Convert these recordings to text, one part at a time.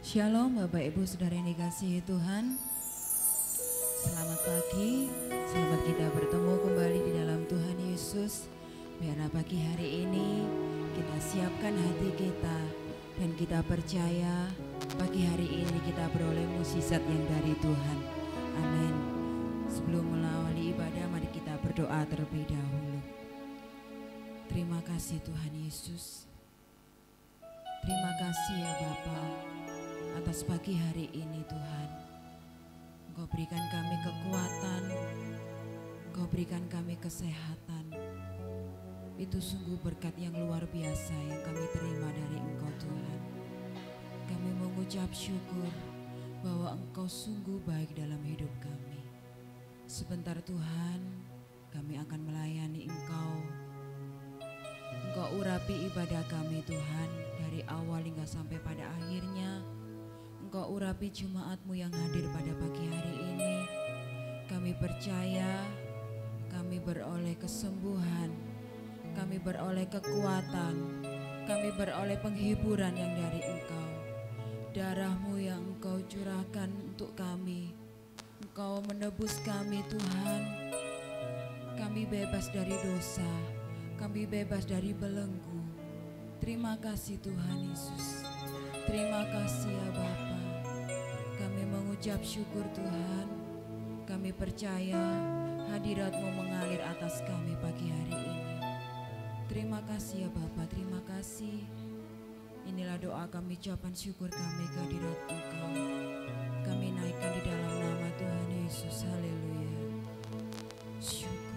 Shalom Bapak Ibu Saudara yang dikasihi Tuhan. Selamat pagi, selamat kita bertemu kembali di dalam Tuhan Yesus. Biarlah pagi hari ini kita siapkan hati kita dan kita percaya pagi hari ini kita beroleh mukjizat yang dari Tuhan. Amin. Sebelum mengawali ibadah, mari kita berdoa terlebih dahulu. Terima kasih Tuhan Yesus. Terima kasih ya Bapa atas pagi hari ini Tuhan. Engkau berikan kami kekuatan, Engkau berikan kami kesehatan. Itu sungguh berkat yang luar biasa yang kami terima dari Engkau Tuhan. Kami mengucap syukur bahwa Engkau sungguh baik dalam hidup kami. Sebentar Tuhan, kami akan melayani Engkau. Engkau urapi ibadah kami Tuhan dari awal hingga sampai pada akhirnya. Engkau urapi jemaat-Mu yang hadir pada pagi hari ini. Kami percaya kami beroleh kesembuhan, kami beroleh kekuatan, kami beroleh penghiburan yang dari Engkau. Darah-Mu yang Engkau curahkan untuk kami, Engkau menebus kami Tuhan. Kami bebas dari dosa, kami bebas dari belenggu. Terima kasih Tuhan Yesus. Terima kasih ya Bapa. Kami mengucap syukur Tuhan. Kami percaya hadirat-Mu mengalir atas kami pagi hari ini. Terima kasih ya Bapa, terima kasih. Inilah doa kami, ucapan syukur kami ke hadirat Engkau. Kami naikkan di dalam nama Tuhan Yesus. Haleluya. Syukur.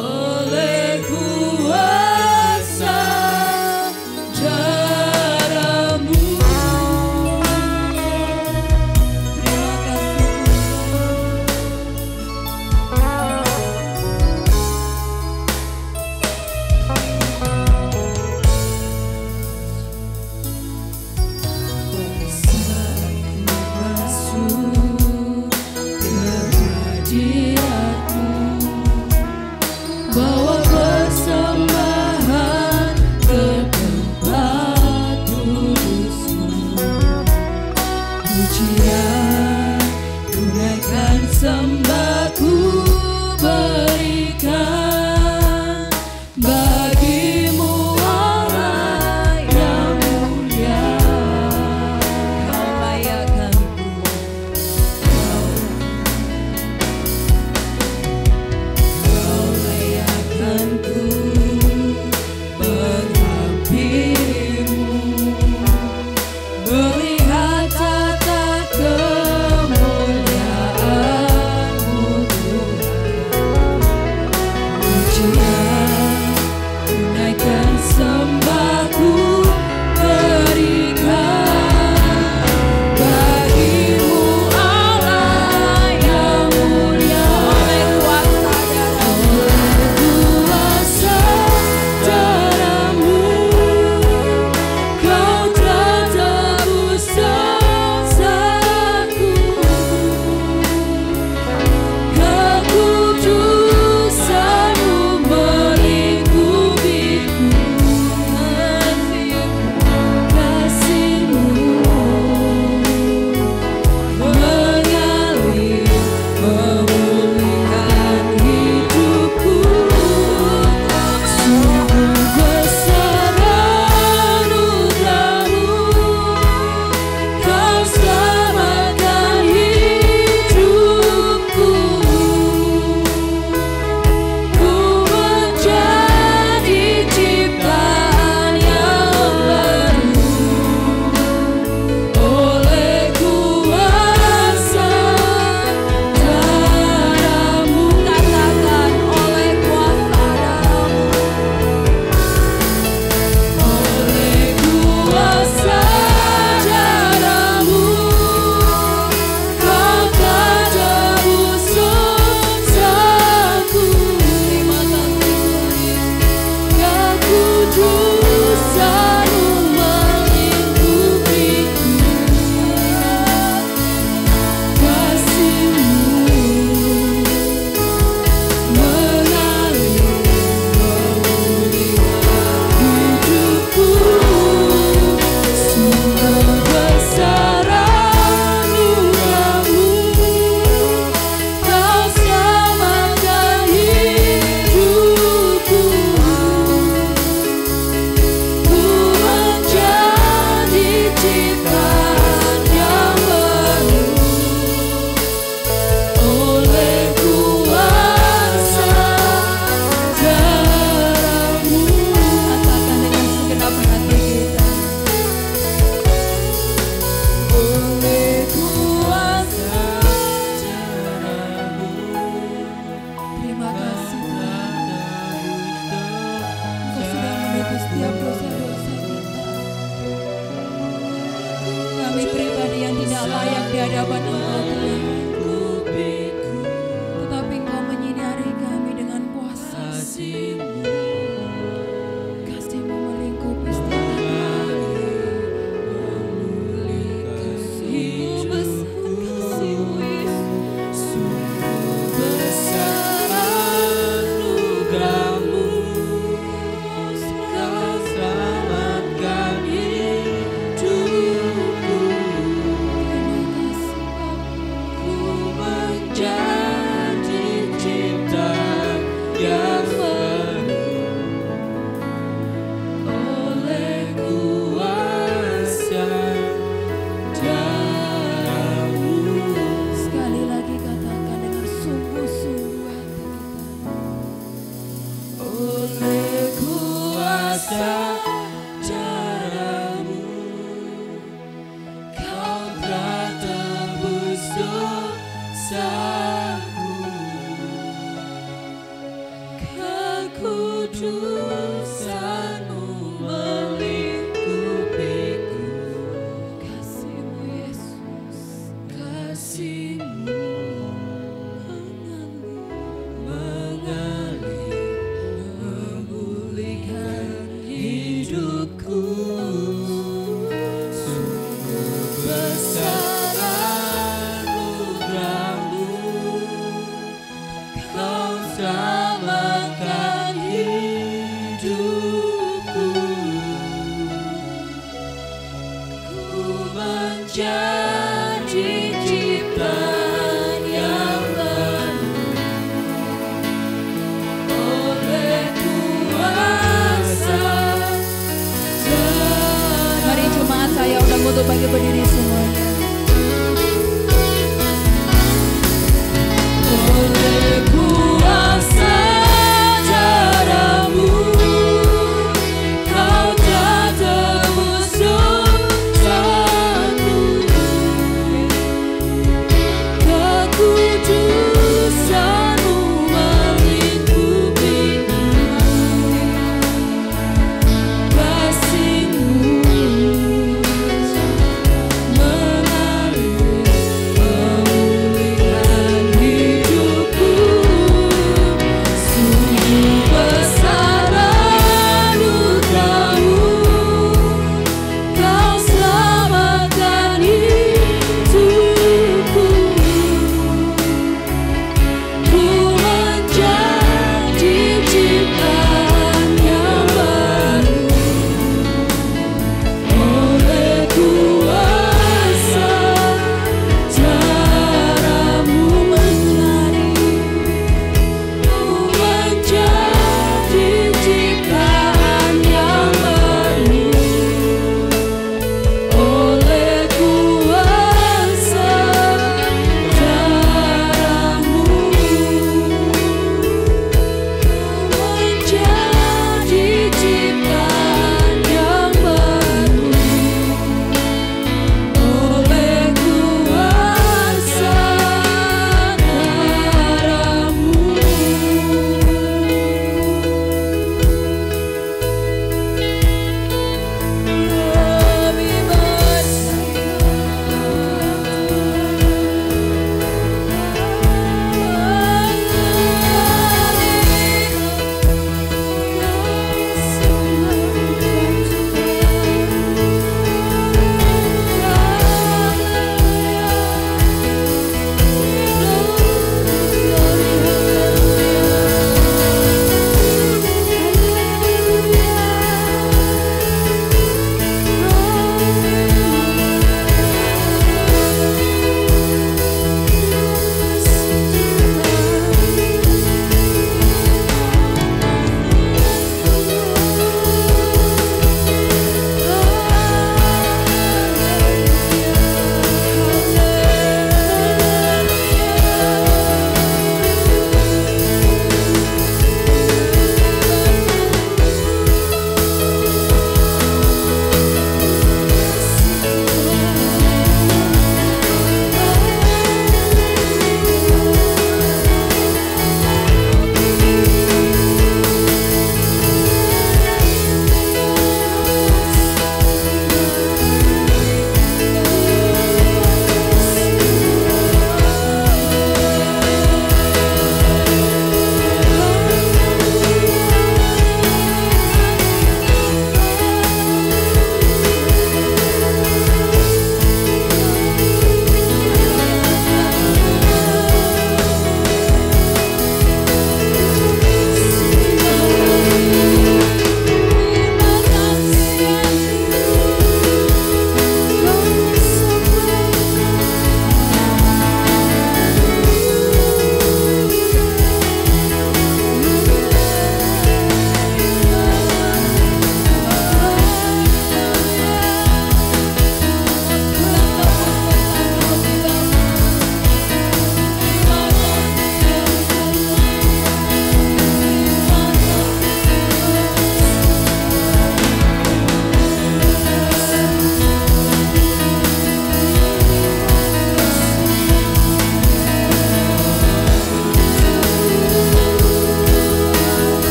Oh kehidupan Engkau Tuhan. Tetapi Engkau menyinari kami dengan kuasa. Kasih-Mu melingkupi setiap hati. Sungguh besar kasih-Mu Yesus. Sungguh besar anugerah-Mu. Kau selamatkan hidupku. Terima kasih Bapa. Ku menjadi ciptaan yang baru oleh kuasa darah-Mu. Sekali lagi katakan dengan sungguh-sungguh hati kita. Oleh kuasa darah-Mu, Kau telah tebus dosaku. Kekudusan-Mu melingkupiku. Kasih-Mu Yesus, kasih-Mu mengalir, memulihkan hidupku. Sungguh besar anugerah-Mu. Kau selamatkan hidupku.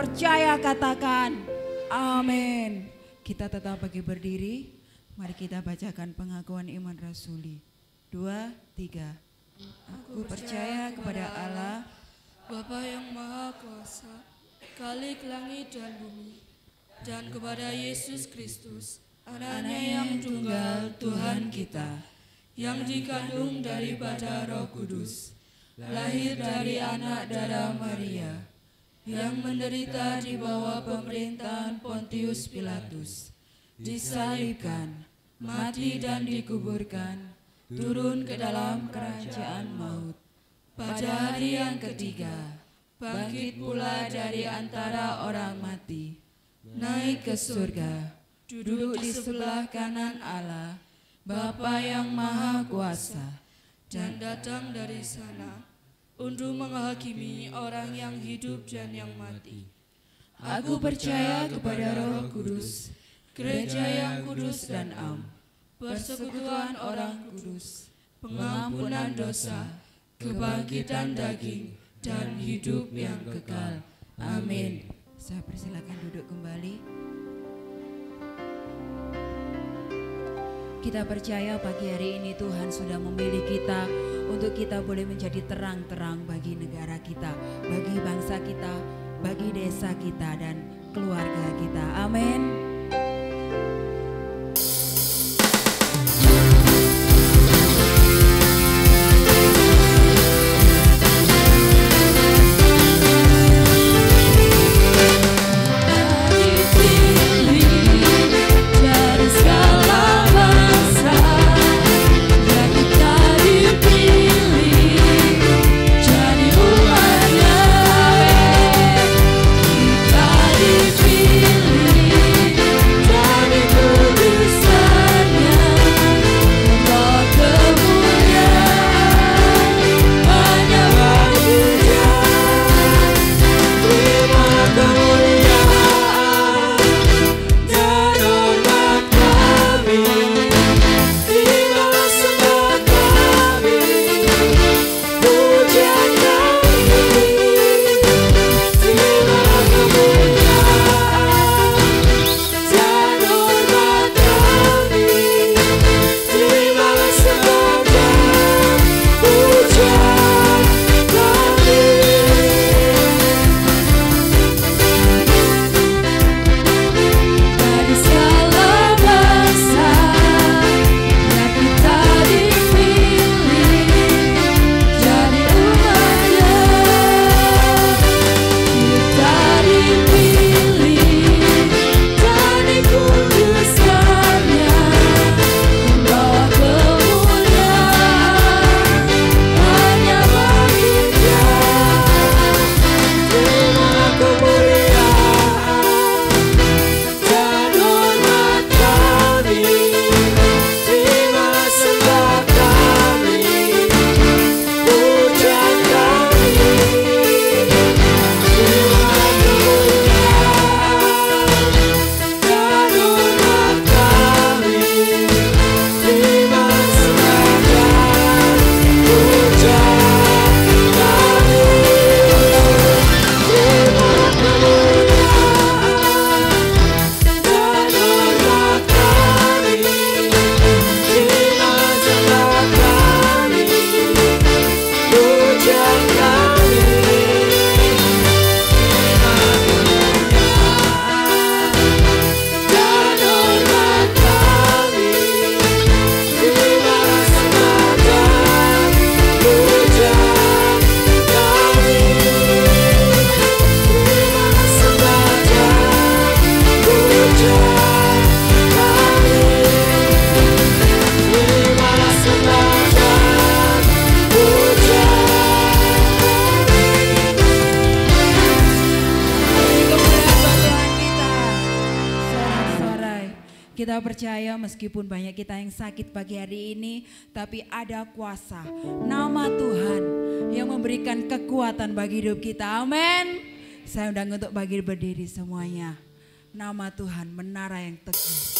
percaya katakan amin. Kita tetap bagi berdiri. Mari kita bacakan pengakuan iman rasuli. 2, 3. Aku percaya kepada Allah, Bapa yang Maha Kuasa, Khalik langit dan bumi, dan kepada Yesus Kristus, anaknya yang tunggal Tuhan kita, yang dikandung daripada Roh Kudus, lahir dari anak darah Maria, yang menderita di bawah pemerintahan Pontius Pilatus, disalibkan, mati dan dikuburkan, turun ke dalam kerajaan maut. Pada hari yang ketiga, bangkit pula dari antara orang mati, naik ke surga, duduk di sebelah kanan Allah, Bapa yang Maha Kuasa, dan datang dari sana untuk menghakimi orang yang hidup dan yang mati. Aku percaya kepada Roh Kudus, gereja yang kudus dan am, persekutuan orang kudus, pengampunan dosa, kebangkitan daging, dan hidup yang kekal. Amin. Saya persilakan duduk kembali. Kita percaya pagi hari ini Tuhan sudah memilih kita untuk kita boleh menjadi terang-terang bagi negara kita, bagi bangsa kita, bagi desa kita dan keluarga kita. Amin. Kita percaya meskipun banyak kita yang sakit pagi hari ini, tapi ada kuasa nama Tuhan yang memberikan kekuatan bagi hidup kita. Amin. Saya undang untuk bagi berdiri semuanya. Nama Tuhan menara yang teguh.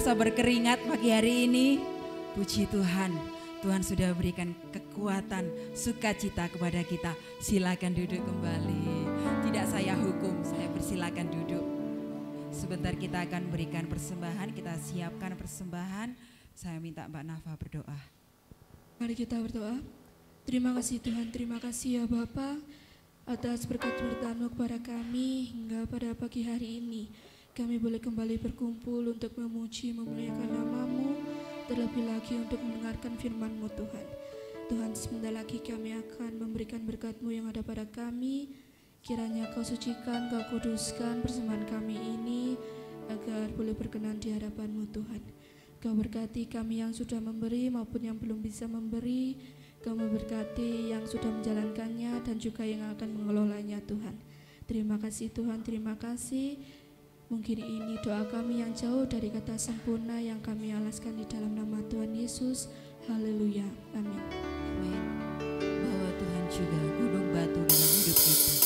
merasa berkeringat pagi hari ini, puji Tuhan. Tuhan sudah berikan kekuatan, sukacita kepada kita. Silakan duduk kembali. Tidak saya hukum, saya persilakan duduk. Sebentar kita akan berikan persembahan, kita siapkan persembahan. Saya minta Mbak Nafa berdoa. Mari kita berdoa. Terima kasih Tuhan, terima kasih ya Bapa atas berkat berkat-Mu kepada kami hingga pada pagi hari ini. Kami boleh kembali berkumpul untuk memuji, memuliakan nama-Mu, terlebih lagi untuk mendengarkan firman-Mu Tuhan. Tuhan, sebentar lagi kami akan memberikan berkat-Mu yang ada pada kami. Kiranya Kau sucikan, Kau kuduskan persembahan kami ini agar boleh berkenan di hadapan-Mu Tuhan. Kau berkati kami yang sudah memberi maupun yang belum bisa memberi. Kau memberkati yang sudah menjalankannya dan juga yang akan mengelolanya Tuhan. Terima kasih Tuhan, terima kasih. Mungkin ini doa kami yang jauh dari kata sempurna yang kami alaskan di dalam nama Tuhan Yesus. Haleluya. Amin. Amin. Bahwa Tuhan juga gunung batu dalam hidup kita.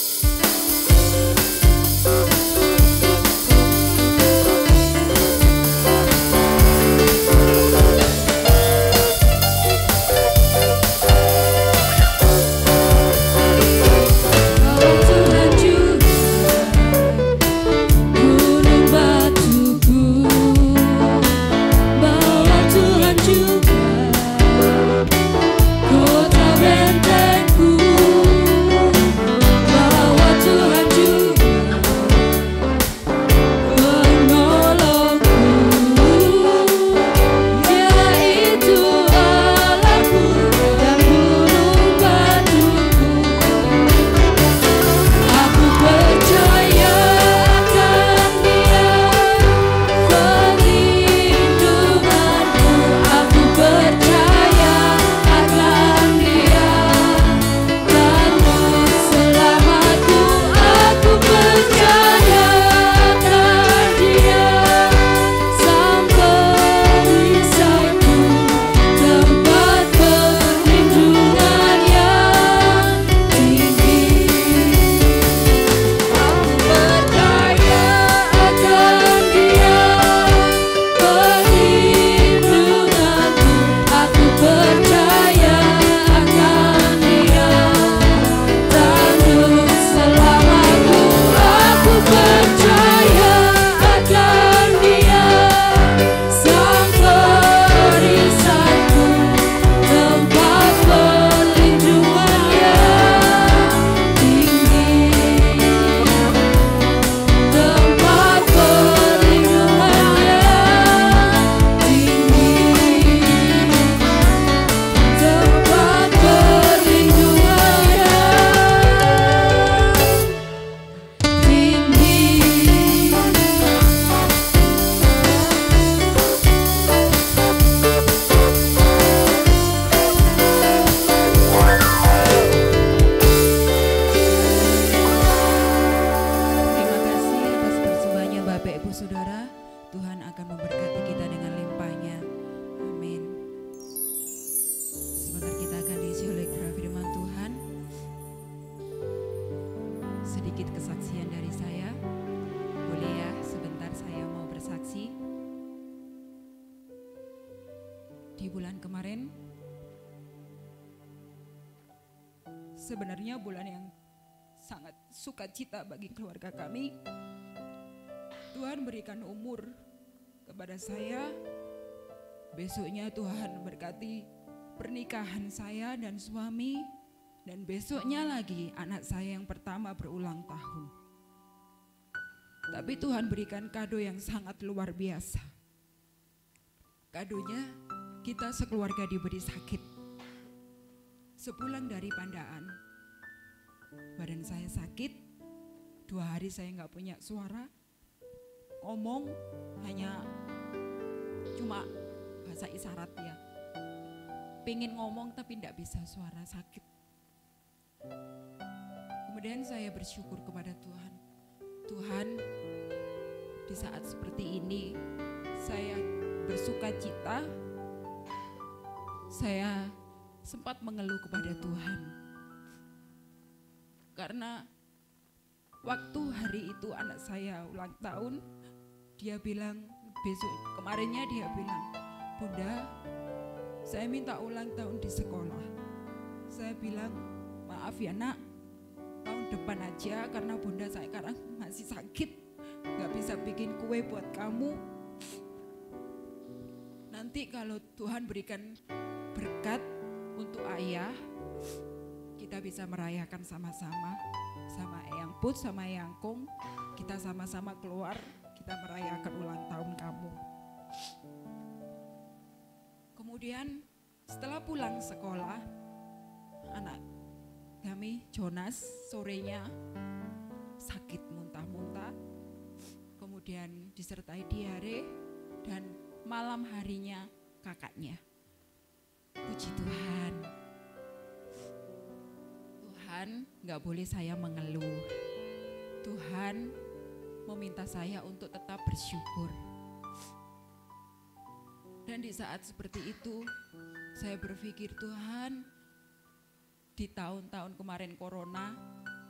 Sebenarnya bulan yang sangat sukacita bagi keluarga kami. Tuhan berikan umur kepada saya. Besoknya Tuhan berkati pernikahan saya dan suami. Dan besoknya lagi anak saya yang pertama berulang tahun. Tapi Tuhan berikan kado yang sangat luar biasa. Kadonya kita sekeluarga diberi sakit. Sepulang dari Pandaan, badan saya sakit, 2 hari saya nggak punya suara, ngomong hanya cuma bahasa isyarat ya. Pengen ngomong tapi tidak bisa, suara sakit. Kemudian saya bersyukur kepada Tuhan. Tuhan, di saat seperti ini saya bersuka cita, saya sempat mengeluh kepada Tuhan. Karena waktu hari itu anak saya ulang tahun, dia bilang, besok kemarinnya dia bilang, Bunda, saya minta ulang tahun di sekolah. Saya bilang, maaf ya nak, tahun depan aja karena Bunda saya sekarang masih sakit, gak bisa bikin kue buat kamu. Nanti kalau Tuhan berikan berkat untuk ayah, kita bisa merayakan sama-sama, sama Eyang Put, sama Eyang Kong, kita sama-sama keluar, kita merayakan ulang tahun kamu. Kemudian setelah pulang sekolah, anak kami Jonas sorenya sakit muntah-muntah, kemudian disertai diare, dan malam harinya kakaknya. Puji Tuhan, Tuhan gak boleh saya mengeluh. Tuhan meminta saya untuk tetap bersyukur. Dan di saat seperti itu, saya berpikir, Tuhan, di tahun-tahun kemarin corona,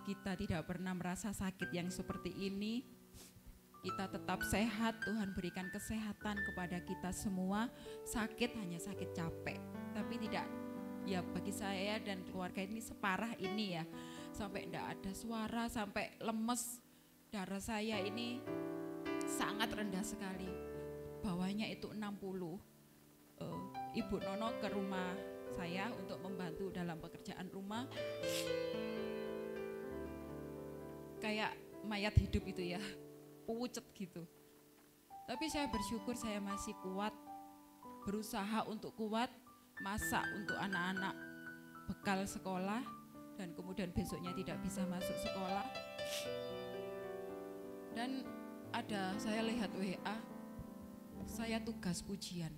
kita tidak pernah merasa sakit yang seperti ini. Kita tetap sehat, Tuhan berikan kesehatan kepada kita semua. Sakit hanya sakit capek, tapi tidak, ya bagi saya dan keluarga ini separah ini ya. Sampai tidak ada suara, sampai lemes. Darah saya ini sangat rendah sekali. Bawahnya itu 60. Ibu Nono ke rumah saya untuk membantu dalam pekerjaan rumah. Kayak mayat hidup itu ya, pucet gitu. Tapi saya bersyukur saya masih kuat, berusaha untuk kuat, masak untuk anak-anak bekal sekolah, dan kemudian besoknya tidak bisa masuk sekolah. Dan ada, saya lihat WA, saya tugas pujian.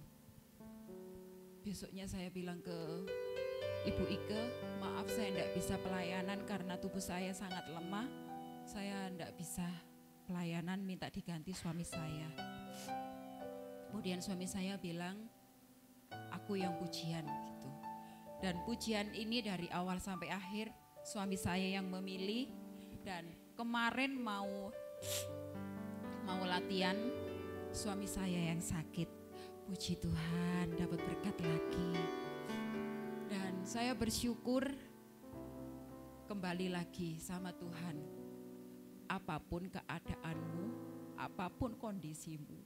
Besoknya saya bilang ke Ibu Ike, maaf saya tidak bisa pelayanan karena tubuh saya sangat lemah. Saya tidak bisa pelayanan, minta diganti suami saya. Kemudian suami saya bilang, aku yang pujian gitu. Dan pujian ini dari awal sampai akhir suami saya yang memilih. Dan kemarin mau latihan, suami saya yang sakit. Puji Tuhan, dapat berkat lagi. Dan saya bersyukur kembali lagi sama Tuhan. Apapun keadaanmu, apapun kondisimu,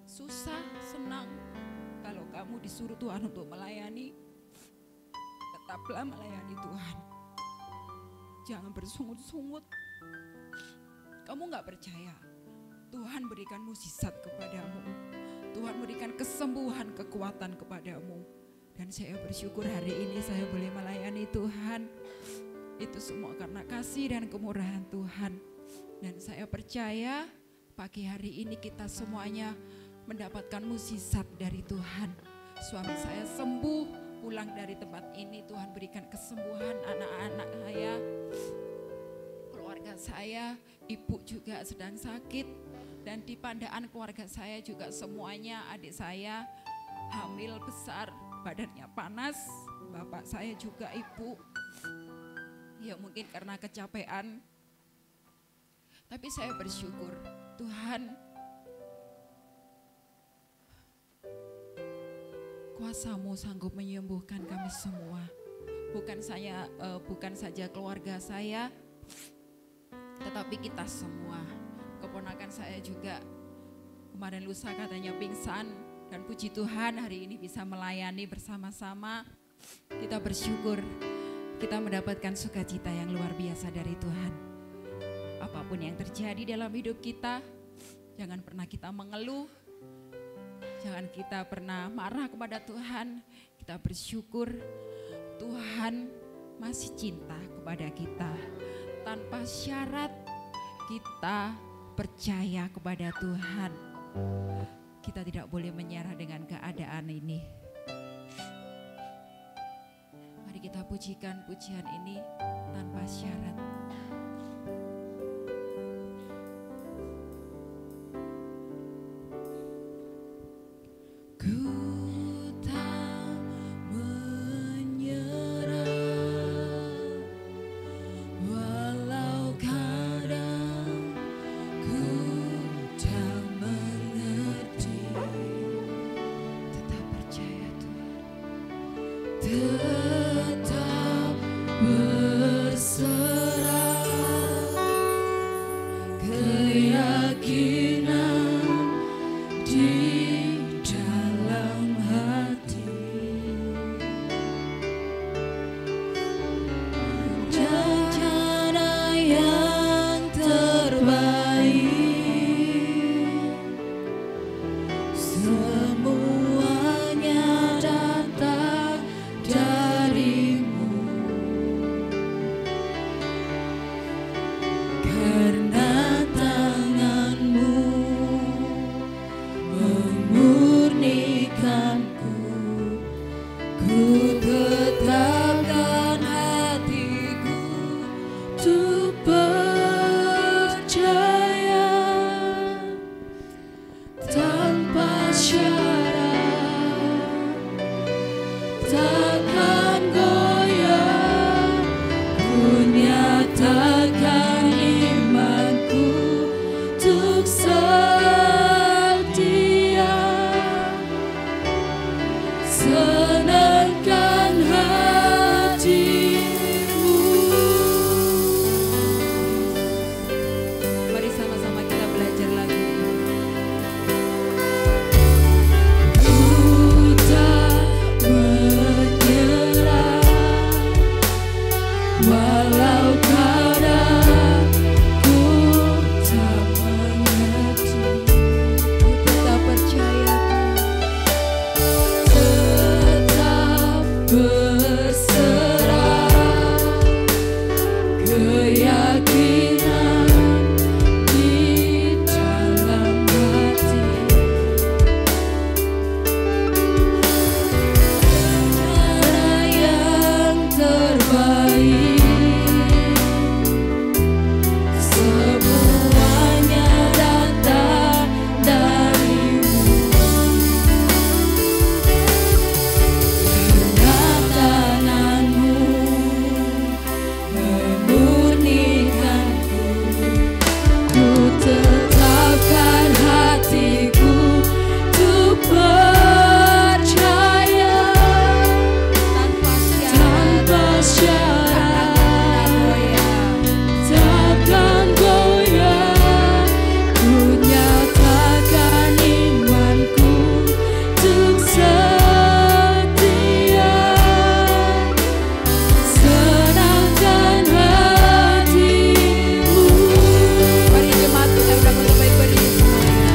susah, senang, kalau kamu disuruh Tuhan untuk melayani, tetaplah melayani Tuhan. Jangan bersungut-sungut. Kamu gak percaya, Tuhan berikan mukjizat kepadamu. Tuhan berikan kesembuhan, kekuatan kepadamu. Dan saya bersyukur hari ini saya boleh melayani Tuhan. Itu semua karena kasih dan kemurahan Tuhan. Dan saya percaya pagi hari ini kita semuanya mendapatkan mukjizat dari Tuhan. Suami saya sembuh, pulang dari tempat ini Tuhan berikan kesembuhan, anak-anak saya, keluarga saya, ibu juga sedang sakit. Dan di Pandaan keluarga saya juga semuanya, adik saya hamil besar, badannya panas, bapak saya juga ibu. Ya mungkin karena kecapean. Tapi saya bersyukur Tuhan, kuasa-Mu sanggup menyembuhkan kami semua. Bukan saja keluarga saya, tetapi kita semua. Keponakan saya juga kemarin lusa katanya pingsan, dan puji Tuhan hari ini bisa melayani bersama-sama. Kita bersyukur kita mendapatkan sukacita yang luar biasa dari Tuhan. Apapun yang terjadi dalam hidup kita, jangan pernah kita mengeluh, jangan kita pernah marah kepada Tuhan. Kita bersyukur Tuhan masih cinta kepada kita. Tanpa syarat kita percaya kepada Tuhan. Kita tidak boleh menyerah dengan keadaan ini. Mari kita pujikan pujian ini tanpa syarat. Ku tak mengerti tetap berserah, keyakinan di dalam hati, rencana yang terbaik, semuanya datang darimu, karena tanganmu memurnikanku. Ku tetapkan hatiku untuk percaya tanpa syarat, takkan goyah. Ku nyatakan imanku untuk setia, senangkan hatimu. Mari sama-sama kita belajar lagu ini. Ku tak menyerah, walau kadang ku tak mengerti. Ku tetap percaya, tetap berserah, keyakinan di dalam hati, cara yang terbaik, semuanya datang darimu, karena tanganmu memurnikanku. Ku tetapkan hatiku untuk percaya tanpa syarat, takkan goyah. Ku nyatakan imanku untuk setia, senangkan hatimu. Mari jemaat kita berdoa baik beri semuanya.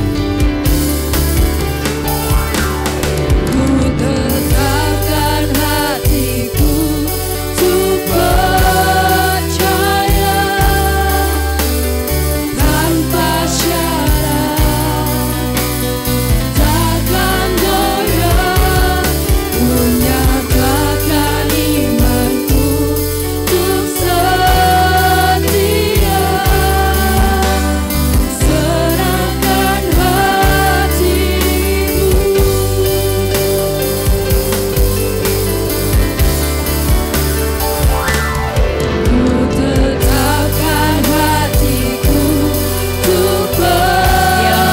Ku tetapkan hatiku untuk percaya tanpa syarat, takkan goyah. Ku nyatakan imanku untuk setia, serahkan hatimu. Ku tetapkan hatiku untuk percaya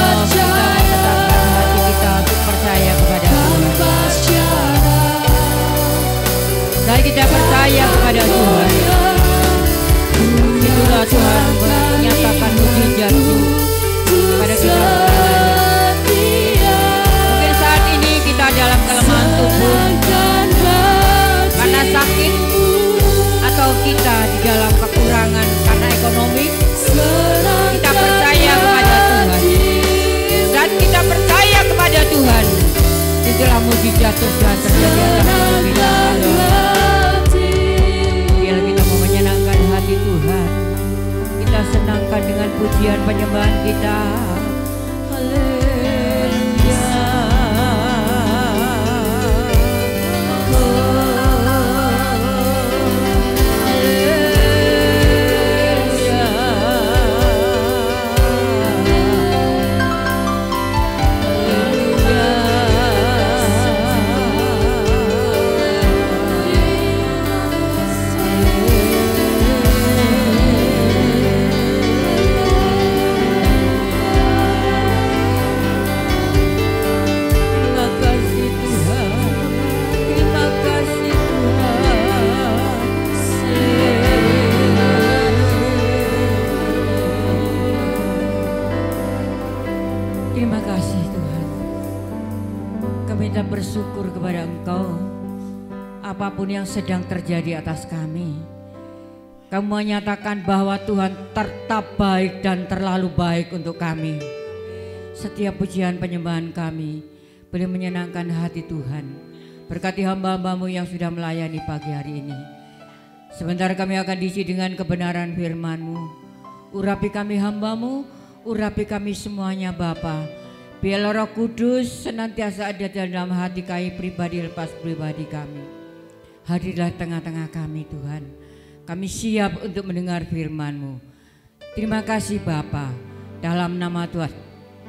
tanpa syarat, Dan kita percaya kepada Tuhan. Itulah Tuhan menyatakan mujizat-Mu kepada kita. Mungkin saat ini kita dalam kelemahan tubuh karena sakit, atau kita di dalam kekurangan karena ekonomi. Kita percaya kepada Tuhan, dan kita percaya kepada Tuhan. Itulah mujizat Tuhan terjadi atas hidup kita. Biar kita mau menyenangkan hati Tuhan, kita senangkan dengan pujian penyembahan kita. bersyukur kepada Engkau apapun yang sedang terjadi atas kami. Kamu menyatakan bahwa Tuhan tetap baik dan terlalu baik untuk kami. Setiap pujian penyembahan kami boleh menyenangkan hati Tuhan. Berkati hamba-hambamu yang sudah melayani pagi hari ini. Sebentar kami akan diisi dengan kebenaran firman-Mu. Urapi kami hamba-Mu, urapi kami semuanya Bapa. Biarlah Roh Kudus senantiasa ada dalam hati kami pribadi lepas pribadi kami. Hadirlah tengah-tengah kami Tuhan. Kami siap untuk mendengar firman-Mu. Terima kasih Bapa. Dalam nama Tuhan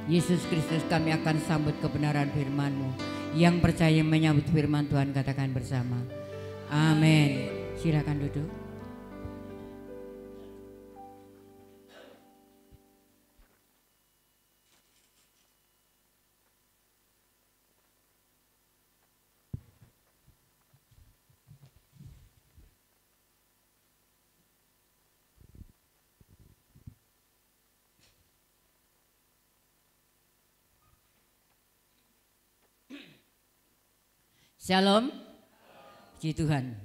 Yesus Kristus kami akan sambut kebenaran firman-Mu. Yang percaya menyambut firman Tuhan katakan bersama. Amin. Silakan duduk. Shalom, puji Tuhan.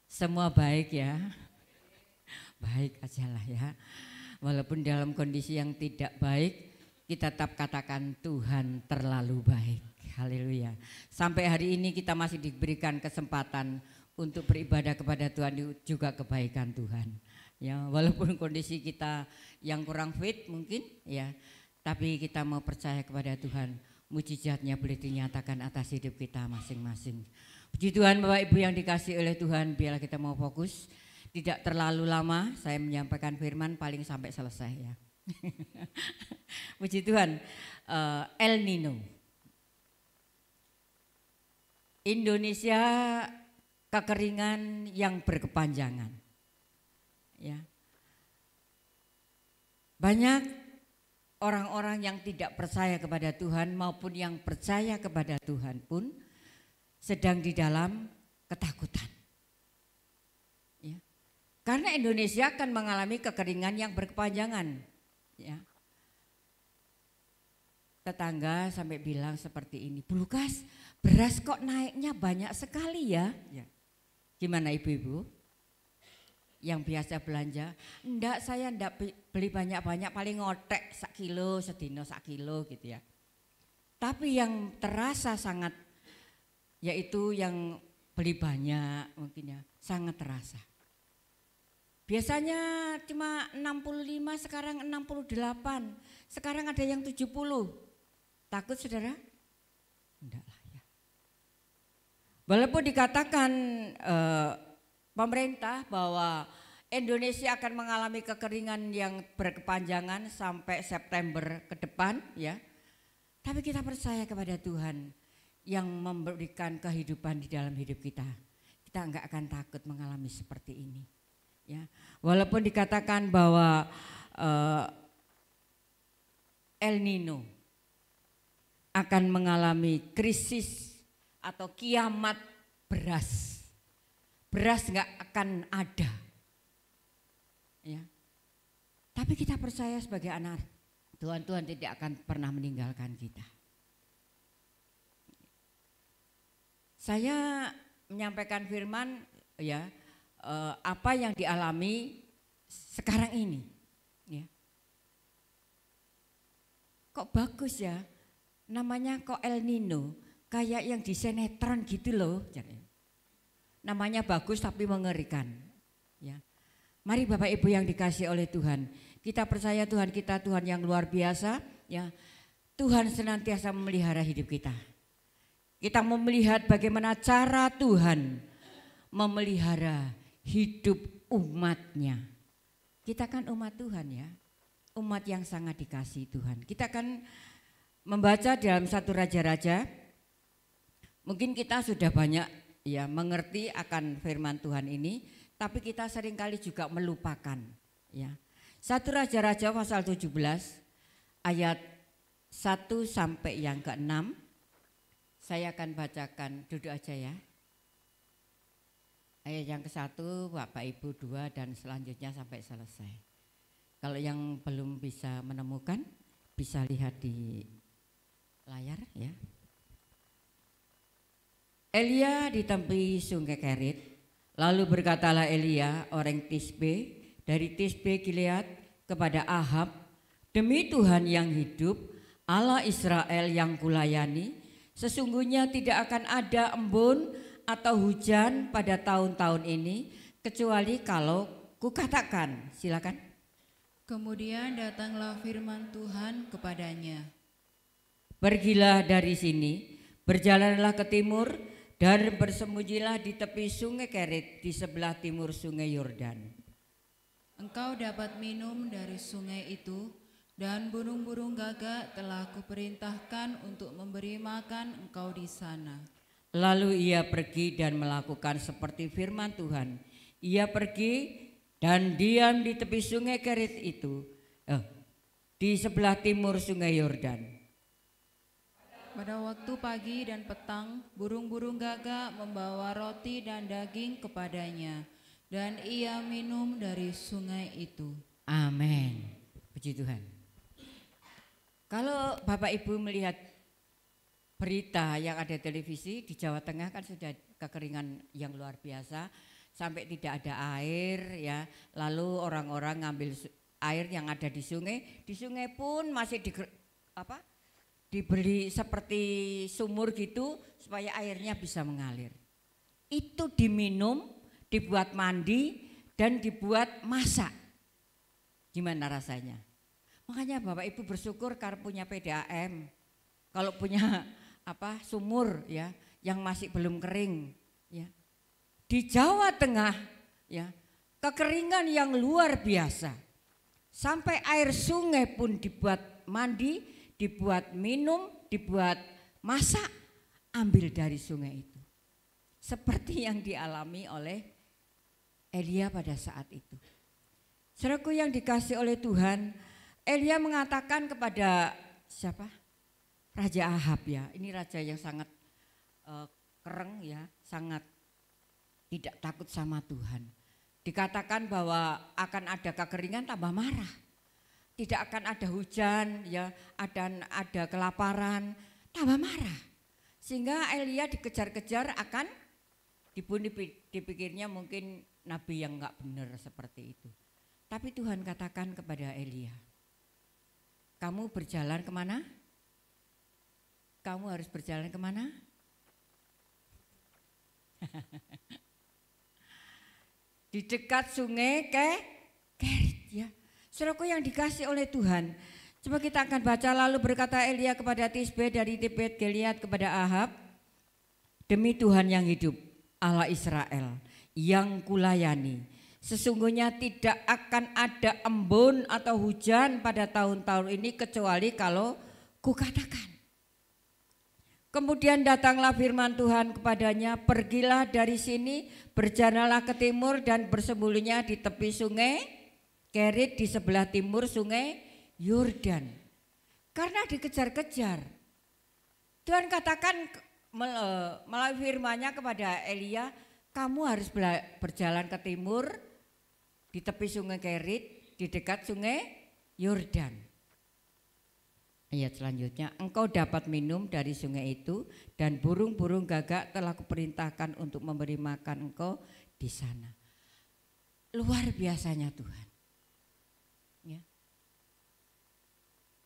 Semua baik ya, baik aja lah ya. Walaupun dalam kondisi yang tidak baik, kita tetap katakan Tuhan terlalu baik. Haleluya. Sampai hari ini kita masih diberikan kesempatan untuk beribadah kepada Tuhan, juga kebaikan Tuhan. Ya, walaupun kondisi kita yang kurang fit mungkin ya, tapi kita mau percaya kepada Tuhan. Mujizatnya boleh dinyatakan atas hidup kita masing-masing. Puji Tuhan Bapak Ibu yang dikasihi oleh Tuhan, biarlah kita mau fokus. Tidak terlalu lama saya menyampaikan firman, paling sampai selesai ya. Puji Tuhan. El Nino. Indonesia kekeringan yang berkepanjangan. Ya. Banyak orang-orang yang tidak percaya kepada Tuhan maupun yang percaya kepada Tuhan pun sedang di dalam ketakutan. Ya. Karena Indonesia akan mengalami kekeringan yang berkepanjangan. Ya. Tetangga sampai bilang seperti ini, Bu Lukas, beras kok naiknya banyak sekali ya? Ya. Gimana ibu-ibu? Yang biasa belanja, enggak saya enggak beli banyak-banyak, paling ngotek 1 kilo, sedino 1 kilo gitu ya. Tapi yang terasa sangat, yaitu yang beli banyak mungkin ya, sangat terasa. Biasanya cuma 65, sekarang 68, sekarang ada yang 70. Takut saudara? Enggak lah ya. Walaupun dikatakan pemerintah bahwa Indonesia akan mengalami kekeringan yang berkepanjangan sampai September ke depan ya. Tapi kita percaya kepada Tuhan yang memberikan kehidupan di dalam hidup kita. Kita enggak akan takut mengalami seperti ini. Ya. Walaupun dikatakan bahwa El Nino akan mengalami krisis atau kiamat beras. Beras enggak akan ada. Ya. Tapi kita percaya sebagai anak Tuhan, Tuhan tidak akan pernah meninggalkan kita. Saya menyampaikan firman ya, apa yang dialami sekarang ini. Ya. Kok bagus ya, namanya kok El Nino, kayak yang di sinetron gitu loh. Namanya bagus tapi mengerikan. Ya. Mari Bapak Ibu yang dikasihi oleh Tuhan, kita percaya Tuhan kita Tuhan yang luar biasa. Ya. Tuhan senantiasa memelihara hidup kita. Kita mau melihat bagaimana cara Tuhan memelihara hidup umatnya. Kita kan umat Tuhan ya, umat yang sangat dikasihi Tuhan. Kita akan membaca dalam 1 Raja-Raja. Mungkin kita sudah banyak ya mengerti akan firman Tuhan ini, tapi kita seringkali juga melupakan ya. 1 Raja-Raja pasal 17 ayat 1 sampai yang ke-6. Saya akan bacakan, duduk aja ya. Ayat yang ke-1, Bapak Ibu 2 dan selanjutnya sampai selesai. Kalau yang belum bisa menemukan bisa lihat di layar ya. Elia di tepi sungai Kerit. Lalu berkatalah Elia orang Tisbe dari Tisbe Gilead kepada Ahab, demi Tuhan yang hidup, Allah Israel yang kulayani, sesungguhnya tidak akan ada embun atau hujan pada tahun-tahun ini, kecuali kalau kukatakan. Silakan. Kemudian datanglah firman Tuhan kepadanya. Pergilah dari sini, berjalanlah ke timur, dan bersembunyilah di tepi sungai Kerit di sebelah timur sungai Yordan. Engkau dapat minum dari sungai itu, dan burung-burung gagak telah kuperintahkan untuk memberi makan engkau di sana. Lalu ia pergi dan melakukan seperti firman Tuhan. Ia pergi dan diam di tepi sungai Kerit itu, di sebelah timur sungai Yordan. Pada waktu pagi dan petang, burung-burung gagak membawa roti dan daging kepadanya, dan ia minum dari sungai itu. Amin. Puji Tuhan. Kalau Bapak Ibu melihat berita yang ada televisi di Jawa Tengah kan sudah kekeringan yang luar biasa, sampai tidak ada air ya. Lalu orang-orang ngambil air yang ada di sungai pun masih diberi seperti sumur gitu supaya airnya bisa mengalir. Itu diminum, dibuat mandi dan dibuat masak. Gimana rasanya? Makanya Bapak Ibu bersyukur karena punya PDAM. Kalau punya sumur ya yang masih belum kering ya. Di Jawa Tengah ya, kekeringan yang luar biasa. Sampai air sungai pun dibuat mandi, dibuat minum, dibuat masak, ambil dari sungai itu. Seperti yang dialami oleh Elia pada saat itu. Saudaraku yang dikasih oleh Tuhan, Elia mengatakan kepada siapa? Raja Ahab ya. Ini raja yang sangat kereng ya, sangat tidak takut sama Tuhan. Dikatakan bahwa akan ada kekeringan, tambah marah. Tidak akan ada hujan ya, ada kelaparan, tambah marah. Sehingga Elia dikejar-kejar akan dibunuh, dipikirnya mungkin nabi yang enggak benar seperti itu. Tapi Tuhan katakan kepada Elia, kamu berjalan kemana? Kamu harus berjalan kemana? Di dekat sungai Kerit ya. Saudaraku yang dikasih oleh Tuhan. Coba kita akan baca. Lalu berkata Elia kepada Tisbe dari Tisbe Gilead kepada Ahab, demi Tuhan yang hidup, Allah Israel yang kulayani, sesungguhnya tidak akan ada embun atau hujan pada tahun-tahun ini kecuali kalau kukatakan. Kemudian datanglah firman Tuhan kepadanya, pergilah dari sini, berjalanlah ke timur dan bersembunyilah di tepi sungai Kerit di sebelah timur sungai Yordan. Karena dikejar-kejar. Tuhan katakan melalui firman-Nya kepada Elia, kamu harus berjalan ke timur di tepi sungai Kerit di dekat sungai Yordan. Ayat selanjutnya, engkau dapat minum dari sungai itu dan burung-burung gagak telah kuperintahkan untuk memberi makan engkau di sana. Luar biasanya Tuhan. Ya.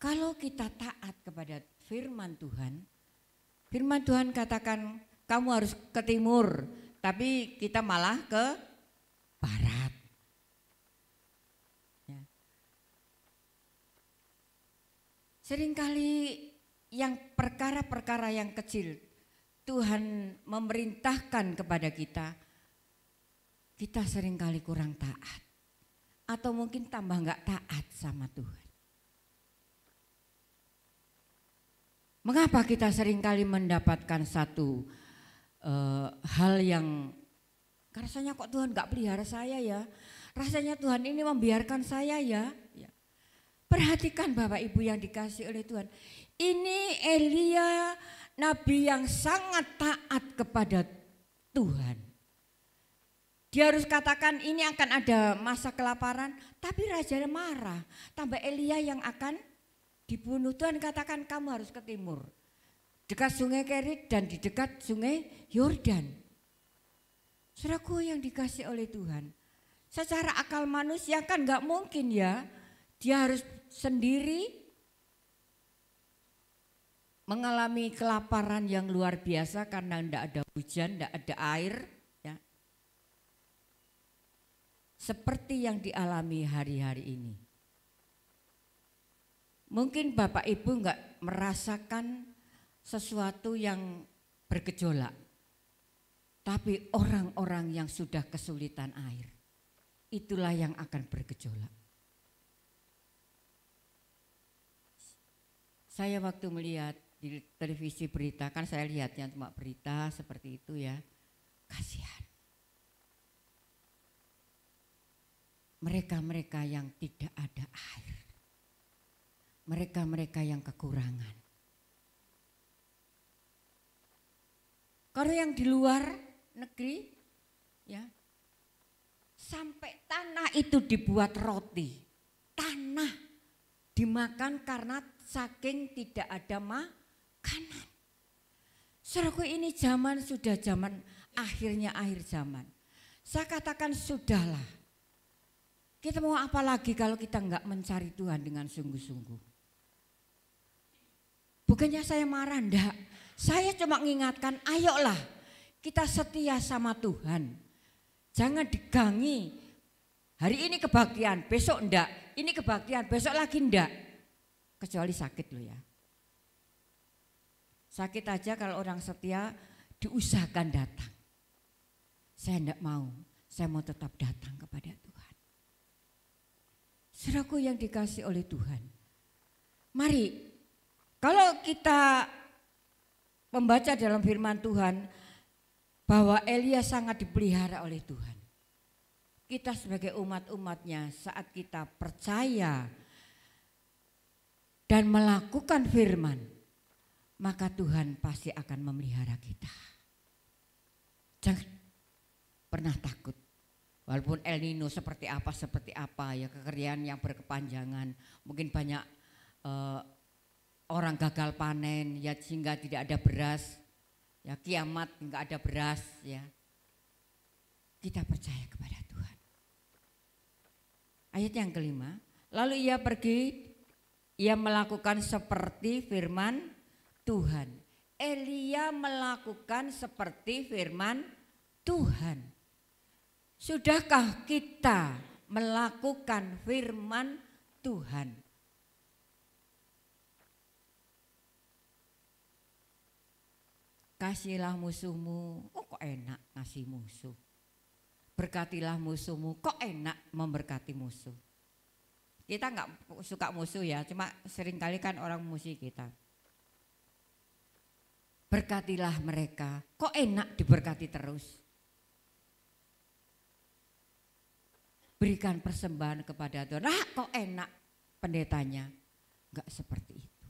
Kalau kita taat kepada firman Tuhan katakan kamu harus ke timur, tapi kita malah ke barat. Seringkali yang perkara-perkara yang kecil Tuhan memerintahkan kepada kita seringkali kurang taat. Atau mungkin tambah enggak taat sama Tuhan. Mengapa kita seringkali mendapatkan satu hal yang rasanya kok Tuhan enggak pelihara saya ya. Rasanya Tuhan ini membiarkan saya ya. Perhatikan Bapak Ibu yang dikasih oleh Tuhan. Ini Elia, nabi yang sangat taat kepada Tuhan. Dia harus katakan ini akan ada masa kelaparan, tapi raja marah. Tambah Elia yang akan dibunuh. Tuhan katakan kamu harus ke timur. dekat sungai Kerit dan di dekat sungai Yordan. Saudaraku yang dikasih oleh Tuhan, secara akal manusia kan nggak mungkin ya, dia harus sendiri mengalami kelaparan yang luar biasa karena tidak ada hujan, tidak ada air, ya. Seperti yang dialami hari-hari ini. Mungkin Bapak Ibu enggak merasakan sesuatu yang bergejolak. Tapi orang-orang yang sudah kesulitan air, itulah yang akan bergejolak. Saya waktu melihat di televisi berita, kan saya lihatnya cuma berita seperti itu ya, kasihan. Mereka-mereka yang tidak ada air, mereka-mereka yang kekurangan. Kalau yang di luar negeri, ya, sampai tanah itu dibuat roti, tanah dimakan karena saking tidak ada makanan. Saudaraku, ini zaman sudah zaman akhirnya akhir zaman. Saya katakan sudahlah. Kita mau apa lagi kalau kita enggak mencari Tuhan dengan sungguh-sungguh. Bukannya saya marah, enggak. Saya cuma mengingatkan, ayolah kita setia sama Tuhan. Jangan digangi. Hari ini kebaktian, besok enggak. Ini kebaktian, besok lagi enggak. Kecuali sakit loh ya. Sakit aja kalau orang setia diusahakan datang. Saya enggak mau, saya mau tetap datang kepada Tuhan. Saudaraku yang dikasih oleh Tuhan. Mari, kalau kita membaca dalam firman Tuhan bahwa Elia sangat dipelihara oleh Tuhan. Kita sebagai umat-umatnya saat kita percaya dan melakukan firman, maka Tuhan pasti akan memelihara kita. Jangan pernah takut. Walaupun El Nino seperti apa ya, kekeringan yang berkepanjangan, mungkin banyak orang gagal panen ya sehingga tidak ada beras, ya kiamat enggak ada beras ya. Kita percaya kepada Tuhan. Ayat yang kelima, lalu ia pergi, ia melakukan seperti firman Tuhan. Elia melakukan seperti firman Tuhan. Sudahkah kita melakukan firman Tuhan? Kasihilah musuhmu, kok enak ngasih musuh. Berkatilah musuhmu, kok enak memberkati musuh. Kita enggak suka musuh ya, cuma seringkali kan orang musuh kita. Berkatilah mereka, kok enak diberkati terus. Berikan persembahan kepada Tuhan, kok enak pendetanya. Enggak seperti itu.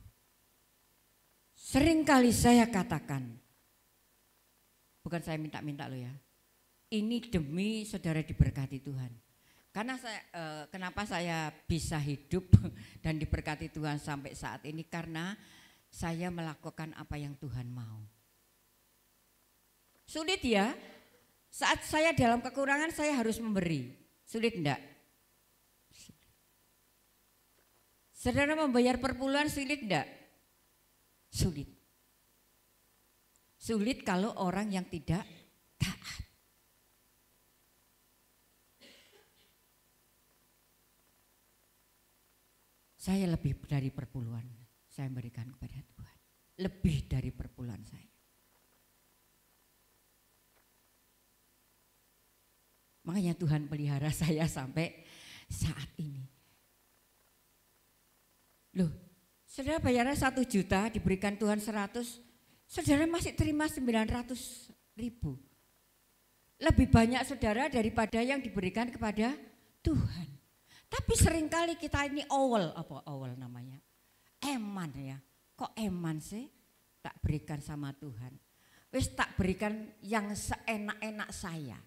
Seringkali saya katakan, bukan saya minta-minta loh ya, ini demi saudara diberkati Tuhan. Karena saya, kenapa saya bisa hidup dan diberkati Tuhan sampai saat ini, karena saya melakukan apa yang Tuhan mau. Sulit ya, saat saya dalam kekurangan saya harus memberi. Sulit enggak? Saudara membayar perpuluhan sulit enggak? Sulit. Sulit kalau orang yang tidak taat. Saya lebih dari perpuluhan saya berikan kepada Tuhan. Lebih dari perpuluhan saya. Makanya Tuhan pelihara saya sampai saat ini. Loh, saudara bayarnya 1 juta diberikan Tuhan 100, saudara masih terima 900.000. Lebih banyak saudara daripada yang diberikan kepada Tuhan. Tapi seringkali kita ini awal namanya? Eman ya. Kok eman sih? Tak berikan sama Tuhan. Wis tak berikan yang seenak-enak saya.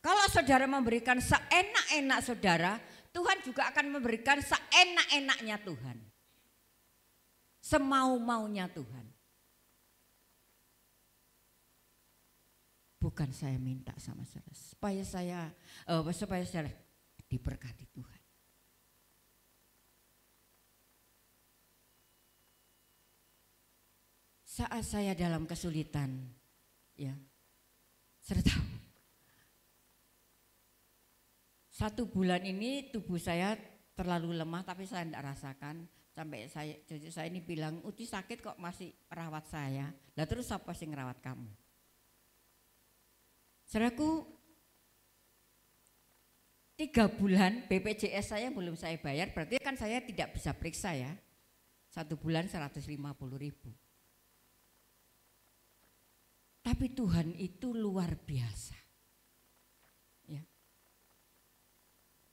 Kalau saudara memberikan seenak-enak saudara, Tuhan juga akan memberikan seenak-enaknya Tuhan. Semau-maunya Tuhan. Bukan saya minta sama saudara supaya saya diberkati Tuhan. Saat saya dalam kesulitan, ya, serta 1 bulan ini tubuh saya terlalu lemah, tapi saya tidak rasakan. Sampai cucu saya ini bilang, Uti sakit kok masih rawat saya. Lah terus siapa sih ngerawat kamu? Saudaraku, 3 bulan BPJS saya belum saya bayar, berarti kan saya tidak bisa periksa ya. 1 bulan 150.000. Tapi Tuhan itu luar biasa. Ya.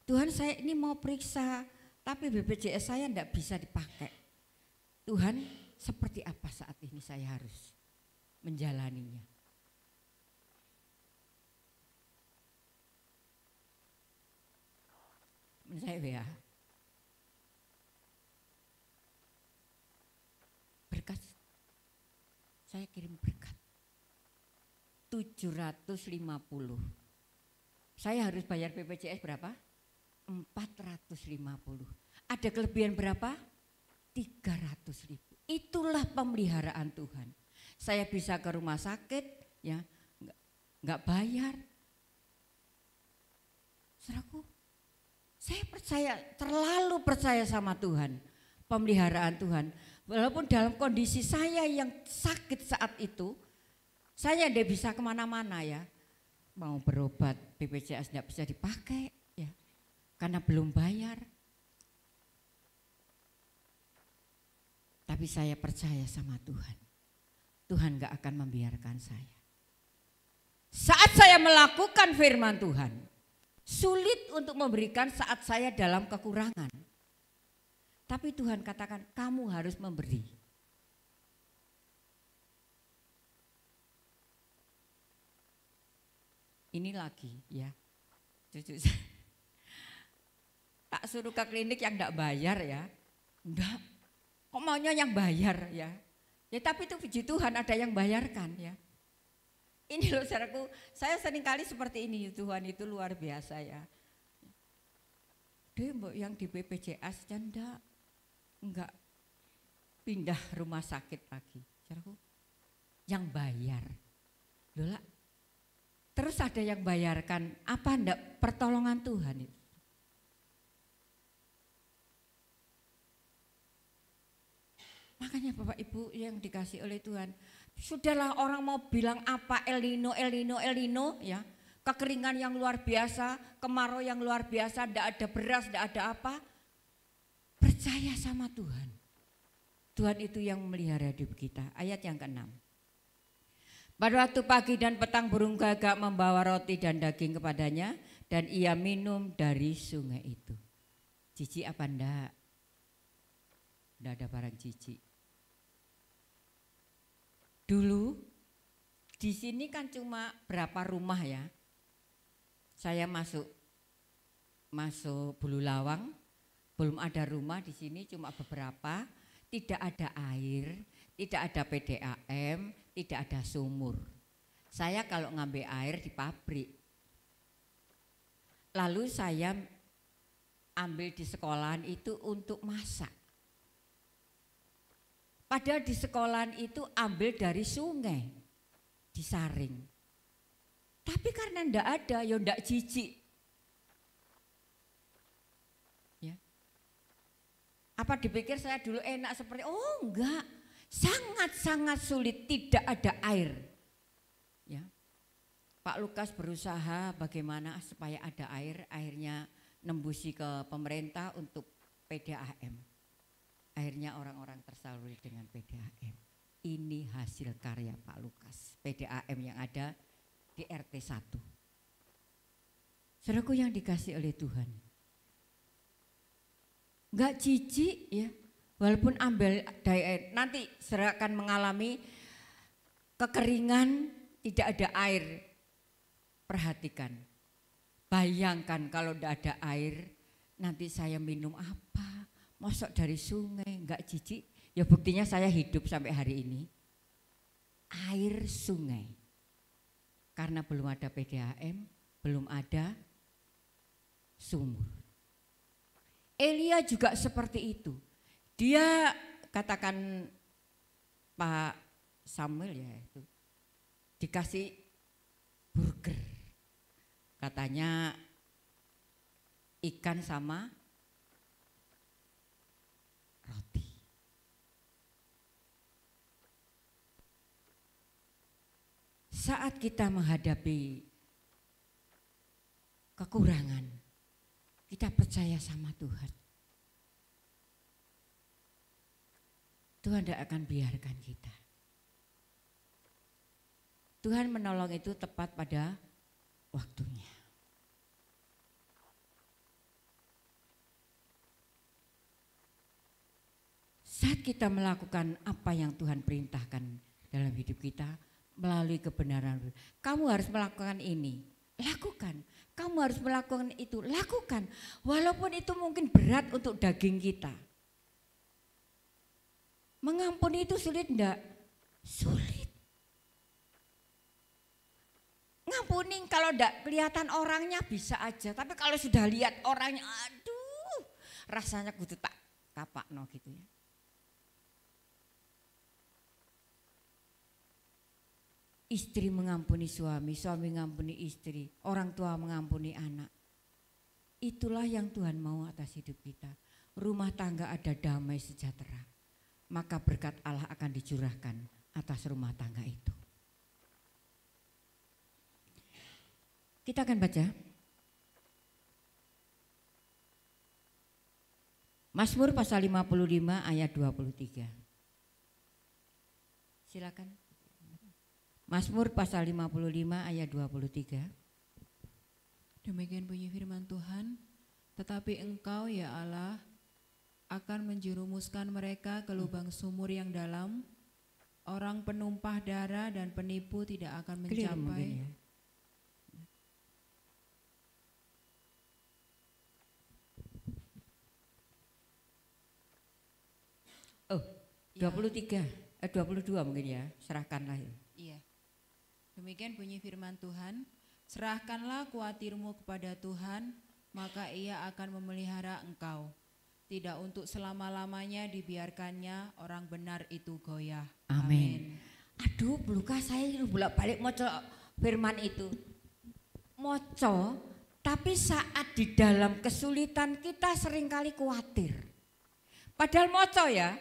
Tuhan, saya ini mau periksa, tapi BPJS saya tidak bisa dipakai. Tuhan, seperti apa saat ini saya harus menjalaninya? Saya ya, berkat, saya kirim berkat 750. Saya harus bayar BPJS berapa? 450. Ada kelebihan berapa? 300.000. Itulah pemeliharaan Tuhan. Saya bisa ke rumah sakit, ya, nggak bayar. Saudaraku, saya percaya, terlalu percaya sama Tuhan, pemeliharaan Tuhan. Walaupun dalam kondisi saya yang sakit saat itu, saya tidak bisa kemana-mana ya, mau berobat BPJS tidak bisa dipakai ya, karena belum bayar. Tapi saya percaya sama Tuhan, Tuhan gak akan membiarkan saya. Saat saya melakukan firman Tuhan, sulit untuk memberikan saat saya dalam kekurangan. Tapi Tuhan katakan, kamu harus memberi. Ini lagi ya, cucu saya tak suruh ke klinik yang enggak bayar ya, enggak, kok maunya yang bayar ya, ya tapi itu puji Tuhan ada yang bayarkan ya. Ini loh saudaraku, saya sering kali seperti ini, Tuhan itu luar biasa ya. Dia yang di BPJS enggak pindah rumah sakit lagi, saudaraku, yang bayar, loh lah. Terus ada yang bayarkan, apa enggak pertolongan Tuhan itu? Makanya Bapak Ibu yang dikasih oleh Tuhan, sudahlah orang mau bilang apa El Nino ya, kekeringan yang luar biasa, kemarau yang luar biasa, enggak ada beras, enggak ada apa. Percaya sama Tuhan. Tuhan itu yang memelihara hidup kita. Ayat yang ke-6. Pada waktu pagi dan petang burung gagak membawa roti dan daging kepadanya dan ia minum dari sungai itu. Jijik apa enggak? Enggak ada barang jijik. Dulu di sini kan cuma berapa rumah ya. Saya masuk Bulu Lawang, belum ada rumah di sini cuma beberapa, tidak ada air, tidak ada PDAM, tidak ada sumur. Saya kalau ngambil air di pabrik. Lalu saya ambil di sekolahan itu untuk masak. Padahal di sekolahan itu ambil dari sungai, disaring. Tapi karena ndak ada, ya ndak jijik. Ya. Apa dipikir saya dulu enak seperti, oh enggak, sangat-sangat sulit, tidak ada air. Ya. Pak Lukas berusaha bagaimana supaya ada air, akhirnya nembusi ke pemerintah untuk PDAM. Akhirnya orang-orang tersaluri dengan PDAM. Ini hasil karya Pak Lukas, PDAM yang ada di RT 1. Saudaraku yang dikasih oleh Tuhan. Enggak jijik ya, walaupun ambil dari air. Nanti saudara akan mengalami kekeringan, tidak ada air. Perhatikan, bayangkan kalau tidak ada air, nanti saya minum apa? Masuk dari sungai, enggak jijik. Ya buktinya saya hidup sampai hari ini. Air sungai. Karena belum ada PDAM, belum ada sumur. Elia juga seperti itu. Dia katakan Pak Samuel ya itu dikasih burger. Katanya ikan sama roti. Saat kita menghadapi kekurangan, kita percaya sama Tuhan. Tuhan tidak akan biarkan kita. Tuhan menolong itu tepat pada waktunya. Saat kita melakukan apa yang Tuhan perintahkan dalam hidup kita melalui kebenaran, kamu harus melakukan ini, lakukan. Kamu harus melakukan itu, lakukan. Walaupun itu mungkin berat untuk daging kita. Mengampuni itu sulit enggak? Sulit. Ngampuni kalau enggak kelihatan orangnya bisa aja, tapi kalau sudah lihat orangnya, aduh, rasanya kudu tak kapakno gitu ya. Istri mengampuni suami, suami mengampuni istri, orang tua mengampuni anak. Itulah yang Tuhan mau atas hidup kita. Rumah tangga ada damai sejahtera, maka berkat Allah akan dicurahkan atas rumah tangga itu. Kita akan baca Mazmur pasal 55 ayat 23. Silakan. Mazmur pasal 55 ayat 23. Demikian bunyi firman Tuhan, tetapi Engkau ya Allah akan menjerumuskan mereka ke lubang sumur yang dalam, orang penumpah darah dan penipu tidak akan mencapai. Ya. Oh, 23, 22 mungkin ya, serahkanlah ya. Iya. Demikian bunyi firman Tuhan, serahkanlah kuatirmu kepada Tuhan, maka Ia akan memelihara engkau. Tidak untuk selama-lamanya dibiarkannya orang benar itu goyah. Amin. Aduh, belukah saya bolak-balik moco firman itu. Moco, tapi saat di dalam kesulitan kita seringkali khawatir. Padahal moco ya,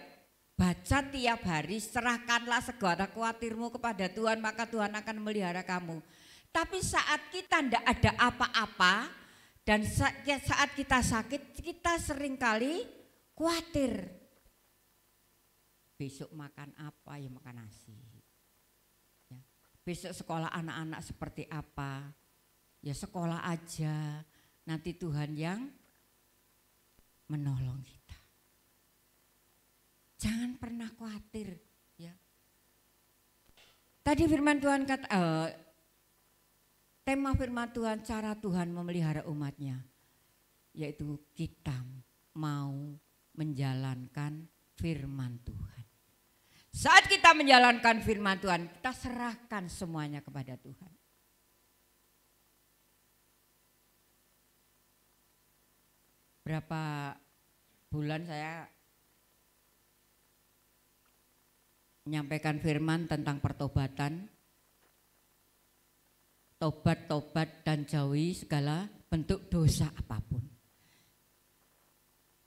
baca tiap hari, serahkanlah segala khawatirmu kepada Tuhan, maka Tuhan akan memelihara kamu. Tapi saat kita tidak ada apa-apa dan saat kita sakit, kita seringkali khawatir. Besok makan apa? Ya makan nasi. Ya. Besok sekolah anak-anak seperti apa? Ya sekolah aja. Nanti Tuhan yang menolong kita. Jangan pernah khawatir, ya. Tadi firman Tuhan kata, tema firman Tuhan, cara Tuhan memelihara umatnya, yaitu kita mau menjalankan firman Tuhan. Saat kita menjalankan firman Tuhan, kita serahkan semuanya kepada Tuhan. Berapa bulan saya menyampaikan firman tentang pertobatan, tobat dan jauhi segala bentuk dosa apapun.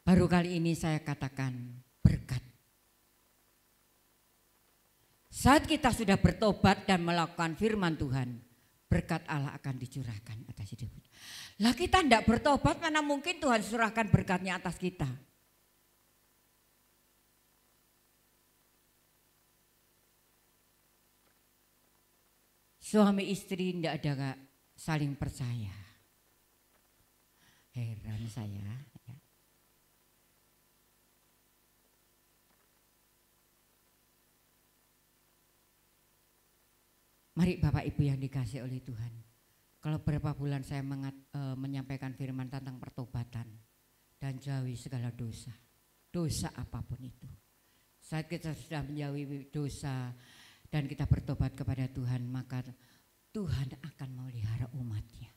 Baru kali ini saya katakan berkat. Saat kita sudah bertobat dan melakukan firman Tuhan, berkat Allah akan dicurahkan atas hidup kita. Lah kita tidak bertobat, mana mungkin Tuhan curahkan berkatnya atas kita. Suami istri tidak ada saling percaya. Heran saya. Ya. Mari Bapak Ibu yang dikasih oleh Tuhan. Kalau berapa bulan saya menyampaikan firman tentang pertobatan dan jauhi segala dosa. Dosa apapun itu. Saat kita sudah menjauhi dosa dan kita bertobat kepada Tuhan, maka Tuhan akan memelihara umatnya.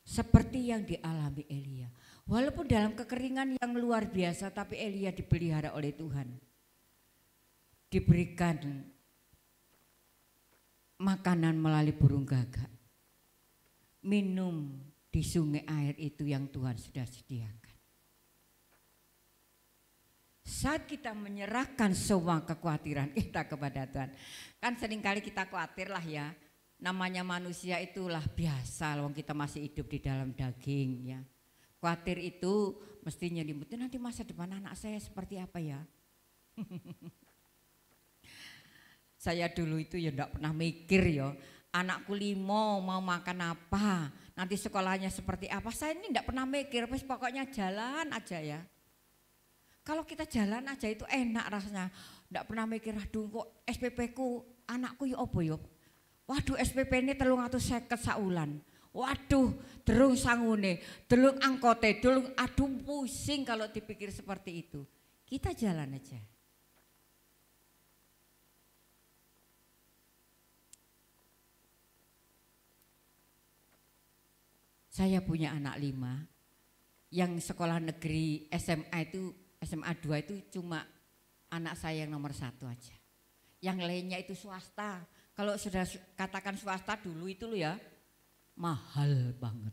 Seperti yang dialami Elia. Walaupun dalam kekeringan yang luar biasa, tapi Elia dipelihara oleh Tuhan. Diberikan makanan melalui burung gagak. Minum di sungai air itu yang Tuhan sudah sediakan. Saat kita menyerahkan semua kekhawatiran kita kepada Tuhan. Kan seringkali kita khawatir lah ya. Namanya manusia itulah biasa, wong kita masih hidup di dalam daging ya. Khawatir itu mesti nyelimutin nanti masa depan anak saya seperti apa ya. Saya dulu itu ya enggak pernah mikir ya, anakku 5 mau makan apa, nanti sekolahnya seperti apa. Saya ini enggak pernah mikir, pokoknya jalan aja ya. Kalau kita jalan aja itu enak rasanya. Enggak pernah mikir, aduh kok SPP ku anakku ya apa ya. Waduh SPP ini 350 saulan. Waduh derung sangune, derung angkote, derung aduh pusing kalau dipikir seperti itu. Kita jalan aja. Saya punya anak 5 yang sekolah negeri SMA 2 itu cuma anak saya yang nomor 1 aja. Yang lainnya itu swasta. Kalau sudah katakan swasta dulu itu loh ya, mahal banget.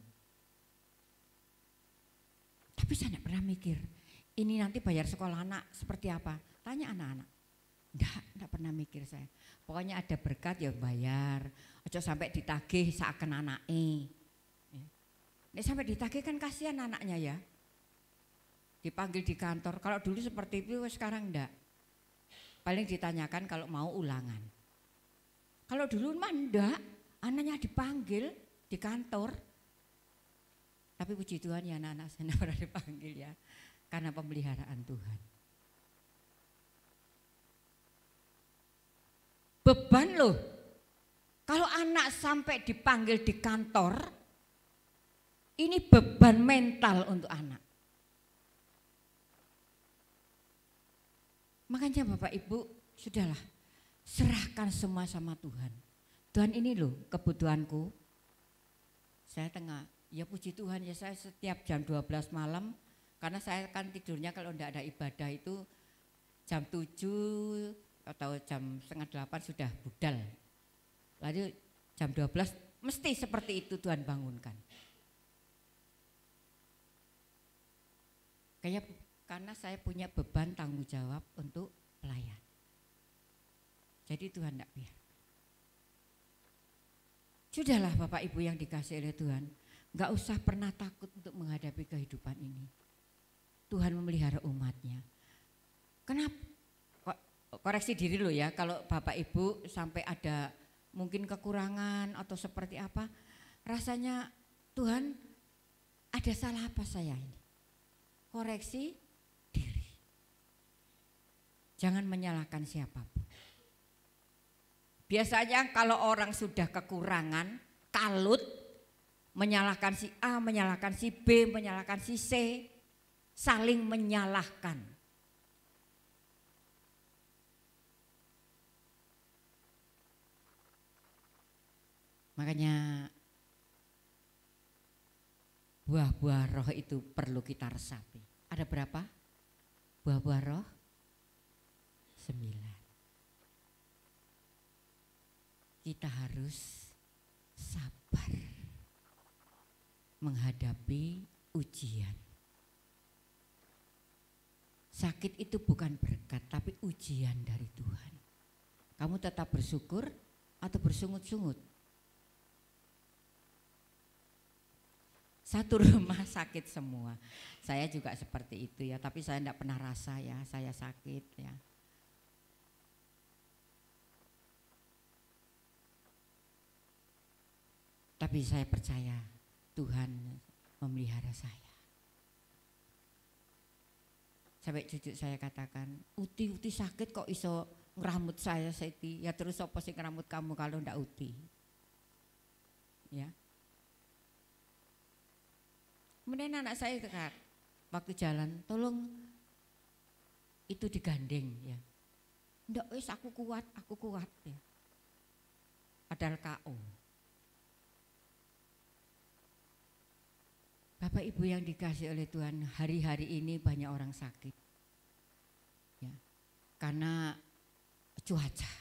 Tapi saya tidak pernah mikir, ini nanti bayar sekolah anak seperti apa? Tanya anak-anak. Enggak pernah mikir saya. Pokoknya ada berkat ya bayar. Ojo sampai ditagih seakan anaknya. Nek sampai ditagih kan kasihan anaknya ya. Dipanggil di kantor. Kalau dulu seperti itu, sekarang enggak. Paling ditanyakan kalau mau ulangan. Kalau dulu mah enggak, anaknya dipanggil di kantor. Tapi puji Tuhan ya anak-anak saya enggak pernah dipanggil ya. Karena pemeliharaan Tuhan. Beban loh. Kalau anak sampai dipanggil di kantor, ini beban mental untuk anak. Makanya Bapak Ibu, sudahlah, serahkan semua sama Tuhan. Tuhan ini loh kebutuhanku. Saya ya puji Tuhan ya saya setiap jam 12 malam, karena saya kan tidurnya kalau enggak ada ibadah itu jam 7 atau jam setengah 8 sudah budal. Lalu jam 12 mesti seperti itu Tuhan bangunkan. Karena saya punya beban tanggung jawab untuk pelayan. Jadi Tuhan tidak biar. Sudahlah Bapak Ibu yang dikasihi oleh Tuhan, enggak usah pernah takut untuk menghadapi kehidupan ini. Tuhan memelihara umatnya. Kenapa? Koreksi diri loh ya, kalau Bapak Ibu sampai ada mungkin kekurangan atau seperti apa, rasanya Tuhan ada salah apa saya ini? Koreksi diri. Jangan menyalahkan siapapun. Biasanya kalau orang sudah kekurangan, kalut, menyalahkan si A, menyalahkan si B, menyalahkan si C, saling menyalahkan. Makanya buah-buah roh itu perlu kita resapi. Ada berapa? Buah-buah roh? 9. Kita harus sabar menghadapi ujian. Sakit itu bukan berkat, tapi ujian dari Tuhan. Kamu tetap bersyukur atau bersungut-sungut? Satu rumah sakit semua. Saya juga seperti itu ya, tapi saya tidak pernah rasa ya, saya sakit ya. Tapi saya percaya Tuhan memelihara saya. Sampai cucu saya katakan, Uti sakit kok iso ngeramut saya Seti. Ya terus apa sih ngeramut kamu kalau ndak Uti? Ya. Kemudian anak saya dekat, waktu jalan, tolong itu digandeng ya. Ndak wis aku kuat ya. adalah KO. Bapak Ibu yang dikasihi oleh Tuhan, hari-hari ini banyak orang sakit. Ya, karena cuaca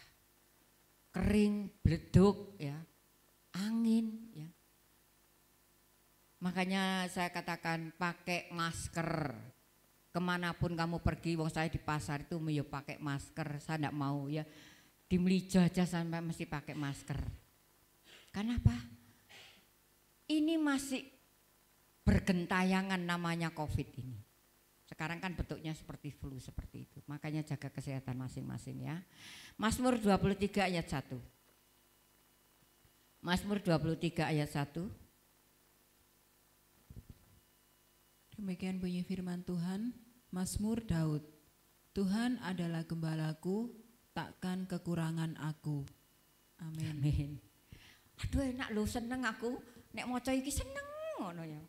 kering, bleduk, ya, angin, ya. Makanya saya katakan pakai masker. Kemanapun kamu pergi, wong saya di pasar itu ya pakai masker. Saya tidak mau ya di Melijo aja sampai mesti pakai masker. Kenapa? Ini masih bergentayangan namanya COVID ini. Sekarang kan bentuknya seperti flu seperti itu. Makanya jaga kesehatan masing-masing ya. Mazmur 23 ayat 1. Mazmur 23 ayat 1. Demikian bunyi firman Tuhan, Mazmur Daud. Tuhan adalah gembalaku, takkan kekurangan aku. Amin. Amin. Aduh enak loh, seneng aku. Nek maca iki seneng ngono ya.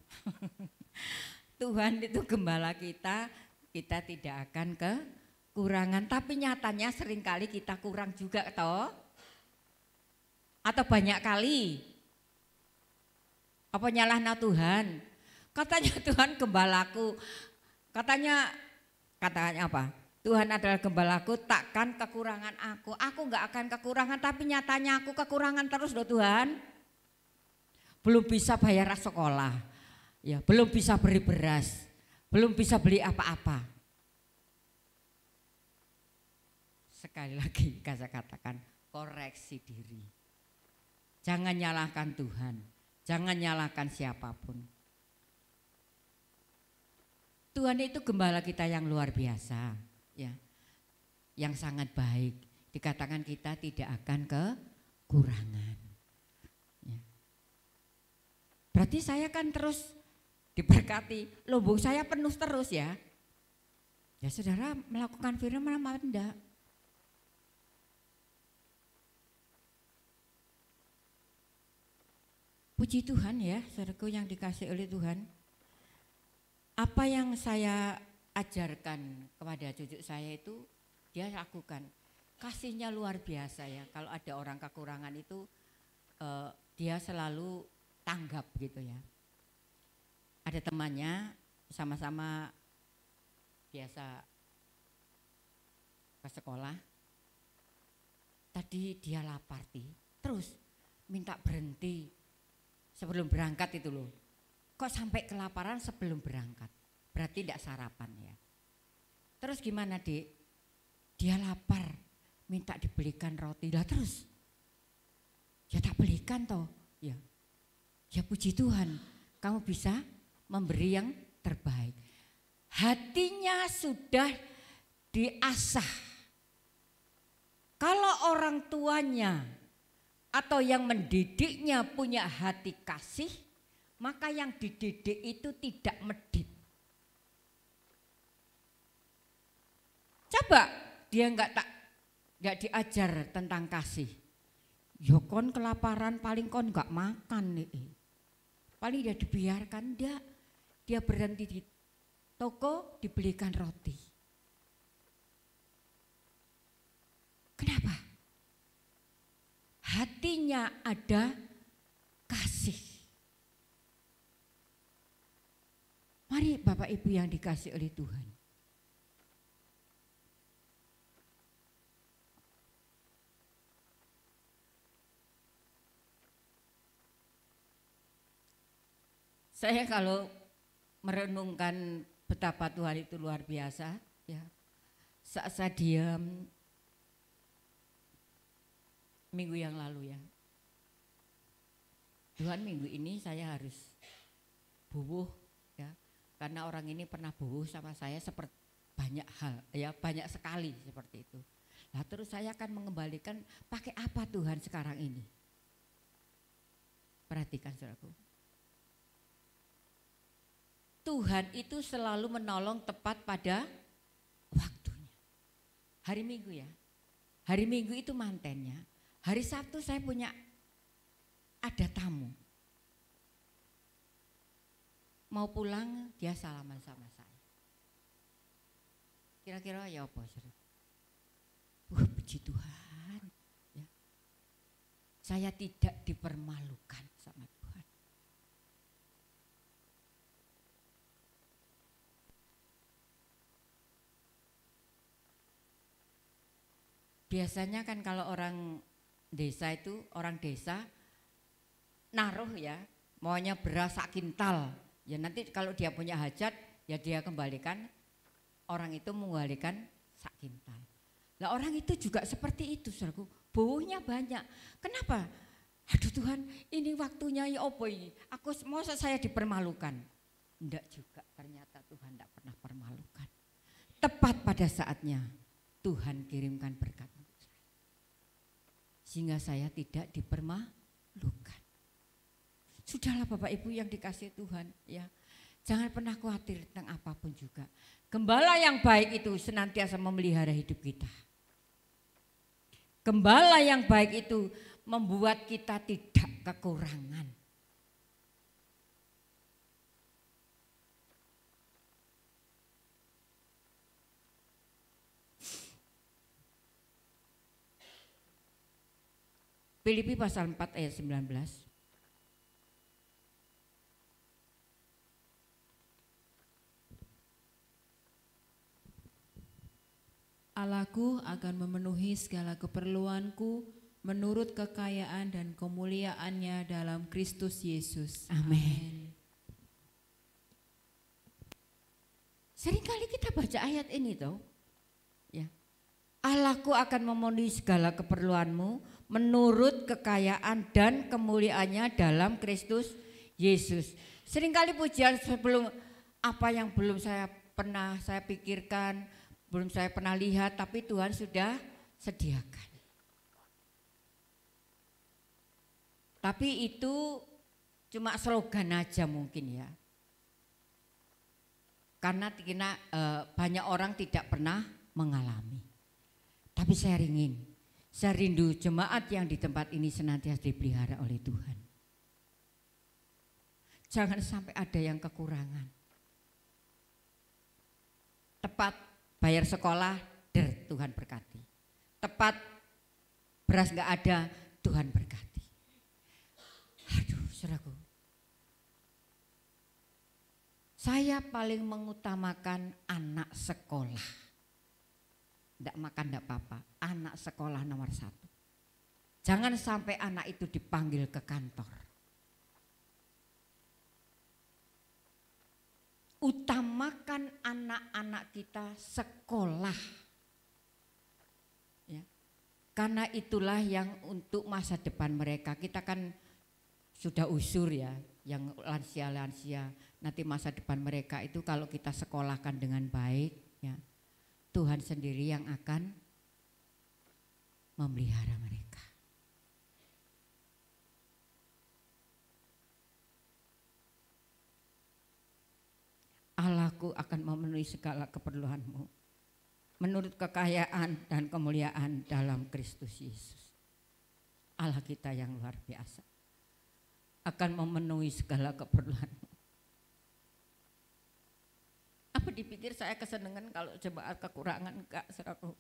Tuhan itu gembala kita, kita tidak akan kekurangan. Tapi nyatanya seringkali kita kurang juga toh. Atau banyak kali. Apa nyalahna Tuhan? Katanya Tuhan gembalaku. Katanya apa? Tuhan adalah gembalaku, takkan kekurangan aku. Aku enggak akan kekurangan, tapi nyatanya aku kekurangan terus loh Tuhan. Belum bisa bayar sekolah, ya, belum bisa beli beras, belum bisa beli apa-apa. Sekali lagi saya katakan, koreksi diri. Jangan nyalahkan Tuhan, jangan nyalahkan siapapun. Tuhan itu gembala kita yang luar biasa, ya, yang sangat baik. Dikatakan kita tidak akan kekurangan. Ya. Berarti saya kan terus diberkati, lubung saya penuh terus ya. Ya saudara melakukan firman apa enggak? Puji Tuhan ya, saudaraku yang dikasih oleh Tuhan. Apa yang saya ajarkan kepada cucu saya itu dia lakukan. Kasihnya luar biasa ya. Kalau ada orang kekurangan itu dia selalu tanggap gitu ya. Ada temannya sama-sama biasa ke sekolah. Tadi dia lapar terus minta berhenti sebelum berangkat itu loh. Kok sampai kelaparan sebelum berangkat? Berarti tidak sarapan ya. Terus gimana Dik? Dia lapar, minta dibelikan roti. Lah terus? Ya tak belikan toh. Ya. Ya puji Tuhan, kamu bisa memberi yang terbaik. Hatinya sudah diasah. Kalau orang tuanya atau yang mendidiknya punya hati kasih, maka yang dididik itu tidak medit. Coba dia enggak diajar tentang kasih. Ya kon kelaparan paling kon enggak makan nih. Paling dia dibiarkan dia berhenti di toko dibelikan roti. Kenapa? Hatinya ada kasih. Mari Bapak Ibu yang dikasih oleh Tuhan. Saya kalau merenungkan betapa Tuhan itu luar biasa, ya. Saat saya diam minggu yang lalu ya. Tuhan minggu ini saya harus bubuh ya. Karena orang ini pernah bubuh sama saya seperti banyak hal ya, banyak sekali seperti itu. Nah terus saya akan mengembalikan pakai apa Tuhan sekarang ini. Perhatikan saudaraku. Tuhan itu selalu menolong tepat pada waktunya. Hari Minggu ya. Hari Minggu itu mantennya. Hari Sabtu saya punya ada tamu. Mau pulang dia salaman sama saya. Kira-kira ya apa? Puji Tuhan. Ya. Saya tidak dipermalukan sama Tuhan. Biasanya kan kalau orang desa itu, orang desa naruh ya, maunya beras sak kintal. Ya nanti kalau dia punya hajat, ya dia kembalikan, orang itu mengembalikan sak kintal. Lah orang itu juga seperti itu, saudaraku, baunya banyak. Kenapa? Aduh Tuhan, ini waktunya ya apa ini? Aku mau saya dipermalukan. Enggak juga, ternyata Tuhan tidak pernah permalukan. Tepat pada saatnya Tuhan kirimkan berkat untuk saya. Sehingga saya tidak dipermalukan. Sudahlah Bapak Ibu yang dikasihi Tuhan ya. Jangan pernah khawatir tentang apapun juga. Gembala yang baik itu senantiasa memelihara hidup kita. Gembala yang baik itu membuat kita tidak kekurangan. Filipi pasal 4 ayat 19. Allahku akan memenuhi segala keperluanku menurut kekayaan dan kemuliaannya dalam Kristus Yesus. Amin. Seringkali kita baca ayat ini toh. Ya. Allahku akan memenuhi segala keperluanmu menurut kekayaan dan kemuliaannya dalam Kristus Yesus. Seringkali pujian sebelum apa yang belum saya pikirkan, belum saya pernah lihat, tapi Tuhan sudah sediakan. Tapi itu cuma slogan aja mungkin ya. Karena banyak orang tidak pernah mengalami. Tapi saya rindu jemaat yang di tempat ini senantiasa dipelihara oleh Tuhan. Jangan sampai ada yang kekurangan. Tepat bayar sekolah, Tuhan berkati. Tepat beras enggak ada, Tuhan berkati. Aduh, saudaraku. Saya paling mengutamakan anak sekolah. Enggak makan enggak apa-apa, anak sekolah nomor 1. Jangan sampai anak itu dipanggil ke kantor. Utamakan anak-anak kita sekolah. Ya. Karena itulah yang untuk masa depan mereka. Kita kan sudah usur ya, yang lansia-lansia. Nanti masa depan mereka itu kalau kita sekolahkan dengan baik, ya, Tuhan sendiri yang akan memelihara mereka. Allahku akan memenuhi segala keperluanmu menurut kekayaan dan kemuliaan dalam Kristus Yesus. Allah kita yang luar biasa akan memenuhi segala keperluanmu. Apa dipikir saya kesenangan kalau jemaat kekurangan? Enggak, saudaraku.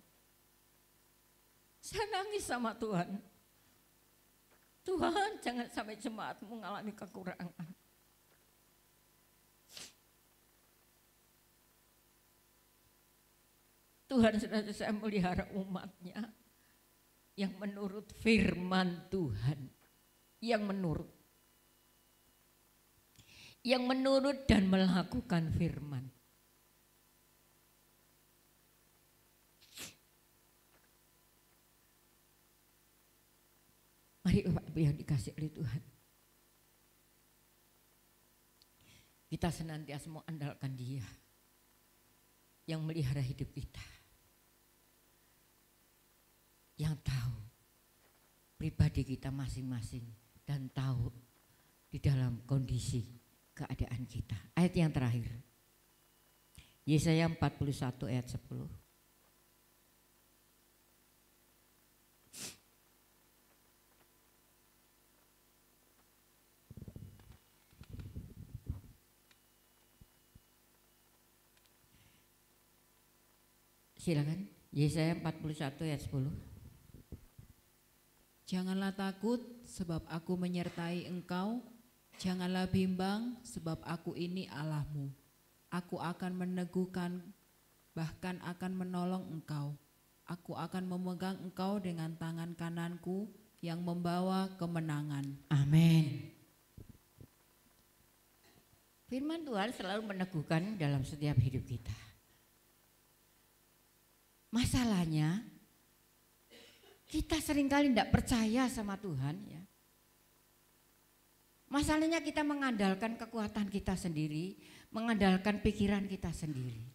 Saya nangis sama Tuhan. Tuhan, jangan sampai jemaatmu mengalami kekurangan. Tuhan sudah saya melihara umatnya yang menurut firman Tuhan, yang menurut dan melakukan firman. Mari Bapak Ibu yang dikasih oleh Tuhan, kita senantiasa mengandalkan Dia yang melihara hidup kita, yang tahu pribadi kita masing-masing dan tahu di dalam kondisi keadaan kita. Ayat yang terakhir, Yesaya 41 ayat 10. Silakan, Yesaya 41 ayat 10. Janganlah takut sebab aku menyertai engkau. Janganlah bimbang sebab aku ini Allahmu. Aku akan meneguhkan, bahkan akan menolong engkau. Aku akan memegang engkau dengan tangan kananku yang membawa kemenangan. Amin. Firman Tuhan selalu meneguhkan dalam setiap hidup kita. Masalahnya kita seringkali tidak percaya sama Tuhan ya. Masalahnya kita mengandalkan kekuatan kita sendiri, mengandalkan pikiran kita sendiri.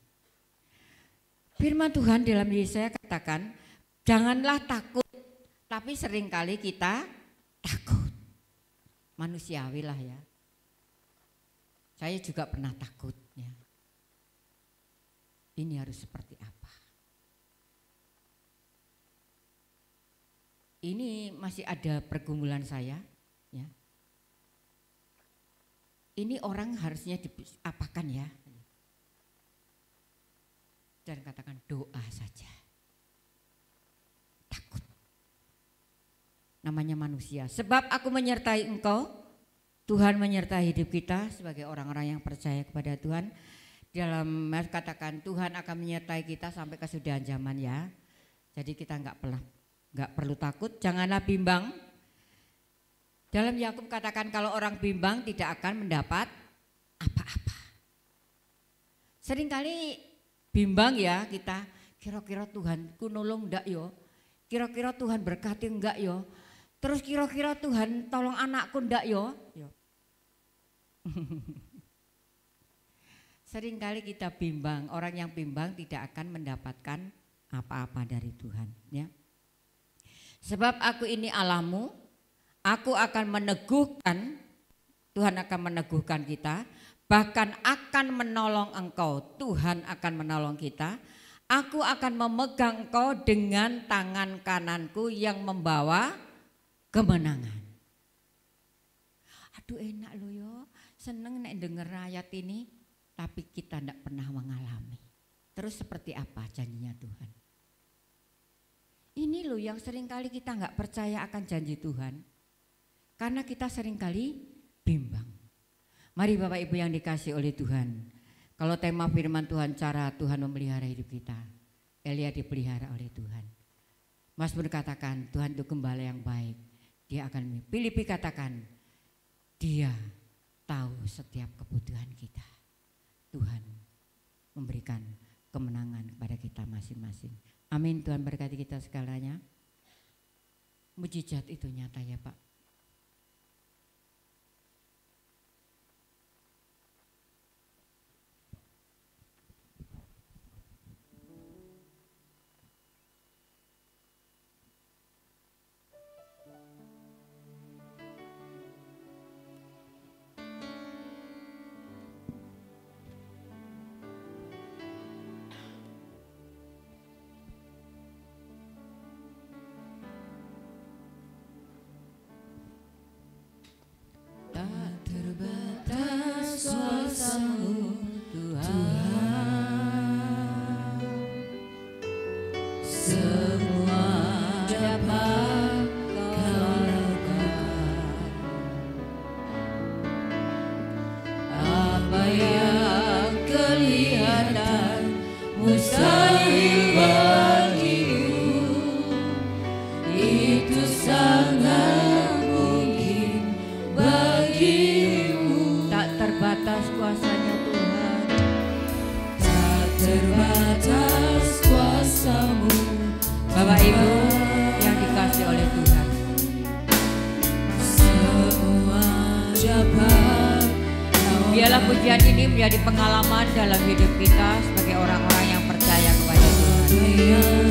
Firman Tuhan dalam Yesaya katakan, janganlah takut, tapi seringkali kita takut. Manusiawi lah ya. Saya juga pernah takut ya. Ini harus seperti apa? Ini masih ada pergumulan saya ya. Ini orang harusnya diapakan ya? Dan katakan doa saja. Takut. Namanya manusia. Sebab aku menyertai engkau. Tuhan menyertai hidup kita sebagai orang-orang yang percaya kepada Tuhan. Dalam katakan Tuhan akan menyertai kita sampai kesudahan zaman ya. Jadi kita nggak perlu takut, janganlah bimbang. Dalam Yakub katakan kalau orang bimbang tidak akan mendapat apa-apa. Seringkali bimbang ya kita, kira-kira Tuhanku nolong enggak yo? Kira-kira Tuhan berkati enggak yo? Terus kira-kira Tuhan tolong anakku enggak yo? Seringkali kita bimbang, orang yang bimbang tidak akan mendapatkan apa-apa dari Tuhan ya. Sebab aku ini Allahmu, aku akan meneguhkan, Tuhan akan meneguhkan kita, bahkan akan menolong engkau, Tuhan akan menolong kita. Aku akan memegang engkau dengan tangan kananku yang membawa kemenangan. Aduh enak loh yo, seneng nek denger ayat ini, tapi kita tidak pernah mengalami. Terus seperti apa janjinya Tuhan? Ini loh yang seringkali kita nggak percaya akan janji Tuhan. Karena kita seringkali bimbang. Mari Bapak Ibu yang dikasih oleh Tuhan. Kalau tema firman Tuhan, cara Tuhan memelihara hidup kita. Elia dipelihara oleh Tuhan. Mazmur katakan Tuhan itu gembala yang baik. Dia akan Filipi katakan dia tahu setiap kebutuhan kita. Tuhan memberikan kemenangan kepada kita masing-masing. Amin. Tuhan berkati kita segalanya. Mujizat itu nyata ya Pak. Biarlah pujian ini menjadi pengalaman dalam hidup kita sebagai orang-orang yang percaya kepada Tuhan.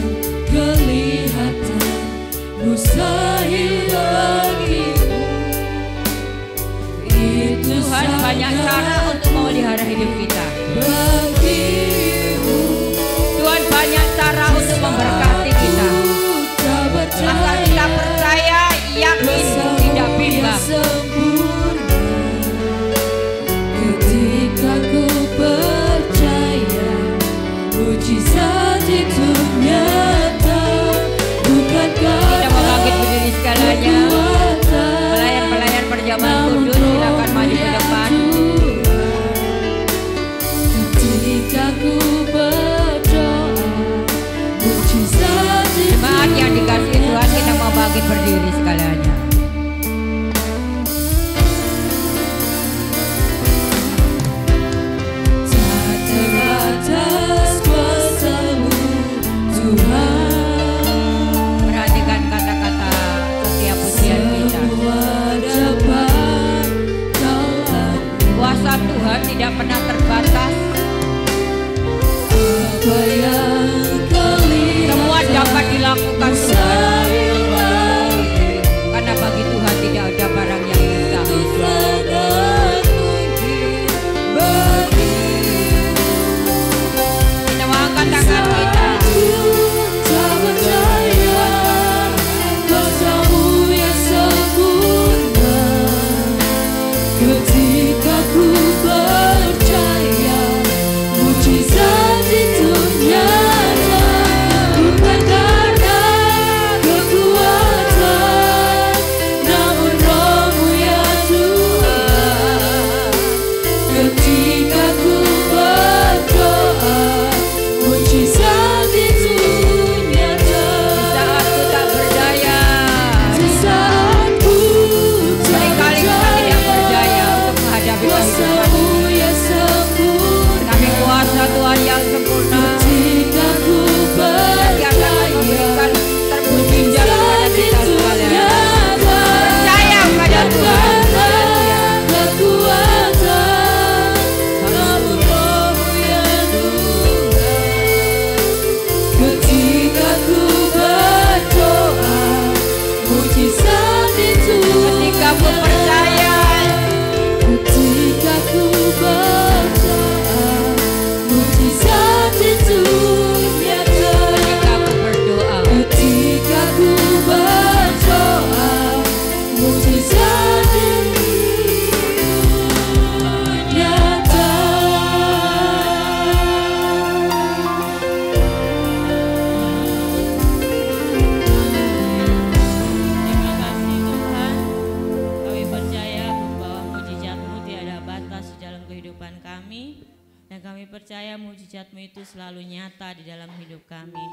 Kelihatan mustahil bagimu. Tuhan banyak cara untuk memelihara hidup kita. Tuhan banyak cara untuk memberkati kita. Asal kita percaya, yakin, tidak bimbang. Ketika ku percaya, mujizat itu nyata. Bukankah kita mau bangkit berdiri sekali lagi. Dan kami percaya mujizat-Mu itu selalu nyata di dalam hidup kami.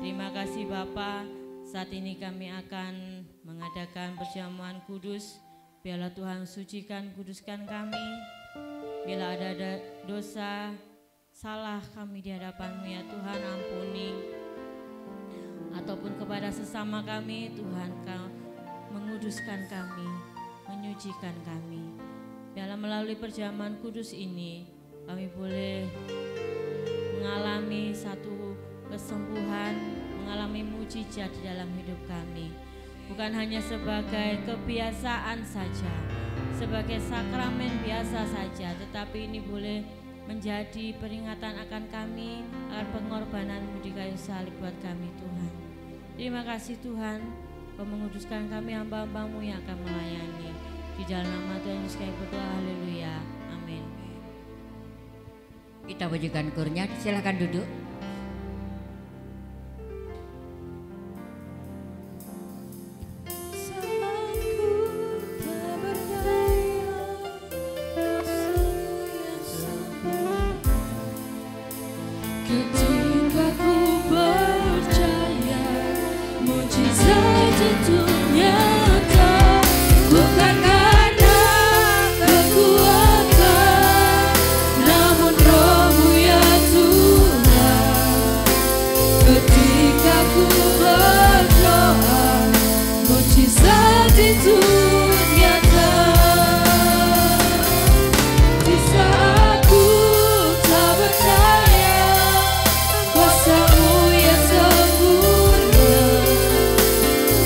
Terima kasih Bapa. Saat ini kami akan mengadakan perjamuan kudus. Biarlah Tuhan sucikan, kuduskan kami. Bila ada dosa, salah kami di hadapan-Mu ya Tuhan, ampuni. Ataupun kepada sesama kami, Tuhan Kau menguduskan kami, menyucikan kami. Biarlah melalui perjamuan kudus ini, kami boleh mengalami satu kesembuhan, mengalami mujizat di dalam hidup kami. Bukan hanya sebagai kebiasaan saja, sebagai sakramen biasa saja, tetapi ini boleh menjadi peringatan akan kami, akan pengorbanan-Mu di kayu salib buat kami Tuhan. Terima kasih Tuhan, Kau menguduskan kami hamba-hamba-Mu yang akan melayani. Di dalam nama Tuhan Yesus kami berdoa, haleluya, amin. Kita wujudkan kurnya, silakan duduk. Ketika ku percaya mujizat itu nyata, bukan karena kekuatan, namun Roh-Mu ya Tuhan. Ketika ku berdoa, mujizat itu nyata. Di saat ku tak percaya kuasa-Mu yang sempurna,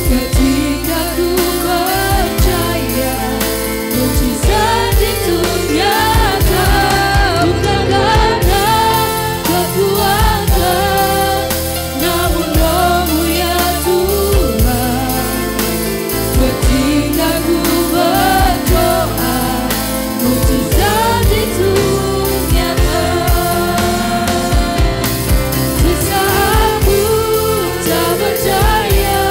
ketika ku percaya mujizat itu nyata. Bukan karena kekuatan, namun Roh-Mu ya Tuhan. Ketika ku berdoa, mujizat itu nyata. Di saat ku tak percaya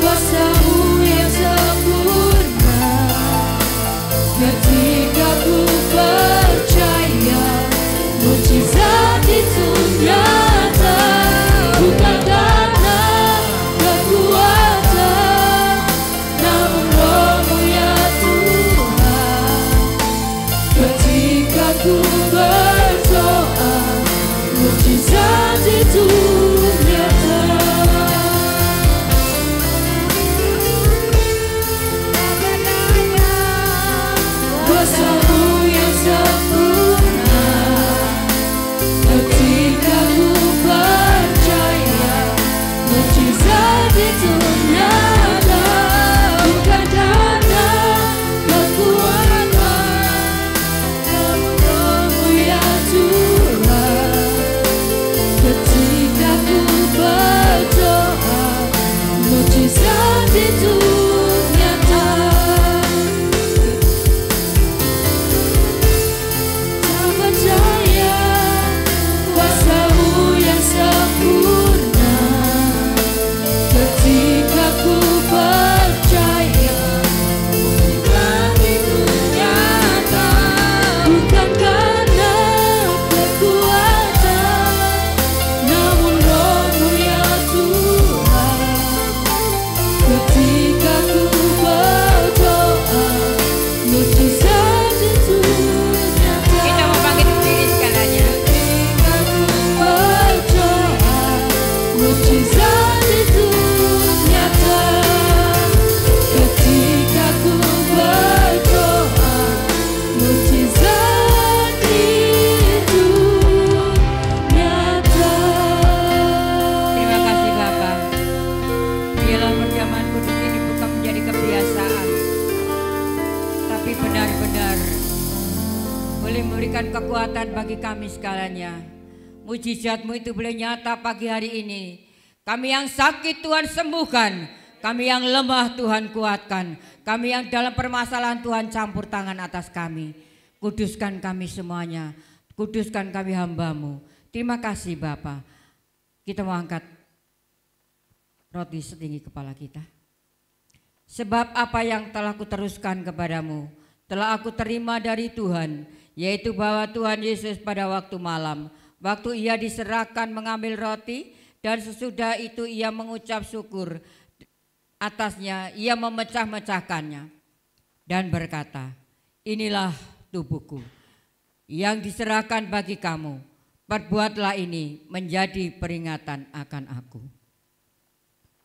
kuasa-Mu yang sempurna, ketika ku percaya mujizat itu nyata. Bukan karena kekuatan, namun Roh-Mu ya Tuhan. Ketika ku berdoa, mujizat itu nyata. Kuasa-Mu yang sempurna, ketika ku percaya mujizat itu nyata. Bukan karena kekuatan, namun Roh-Mu ya Tuhan. Ketika ku berdoa, mujizat itu nyata. Tak percaya kuasa-Mu yang sempurna, ketika ku percaya mujizat itu nyata. Bukan karena kekuatan, namun Roh-Mu ya Tuhan. Ketika ku berdoa, mujizat itu nyata. Kita mau bangkit berdiri segalanya. Ketika ku berdoa, mujizat itu nyata. Ketika ku berdoa, mujizat itu nyata. Terima kasih Bapak. Biarlah perjamuan kudus ini bukan menjadi kebiasaan, tapi benar-benar boleh memberikan kekuatan bagi kami segalanya. Mujizat-Mu itu boleh nyata pagi hari ini. Kami yang sakit Tuhan sembuhkan, kami yang lemah Tuhan kuatkan, kami yang dalam permasalahan Tuhan campur tangan atas kami. Kuduskan kami semuanya, kuduskan kami hamba-Mu. Terima kasih Bapak. Kita mau angkat roti setinggi kepala kita. Sebab apa yang telah kuteruskan kepadamu, telah aku terima dari Tuhan, yaitu bahwa Tuhan Yesus pada waktu malam, waktu ia diserahkan mengambil roti, dan sesudah itu ia mengucap syukur atasnya, ia memecah-mecahkannya dan berkata, inilah tubuhku yang diserahkan bagi kamu, perbuatlah ini menjadi peringatan akan aku.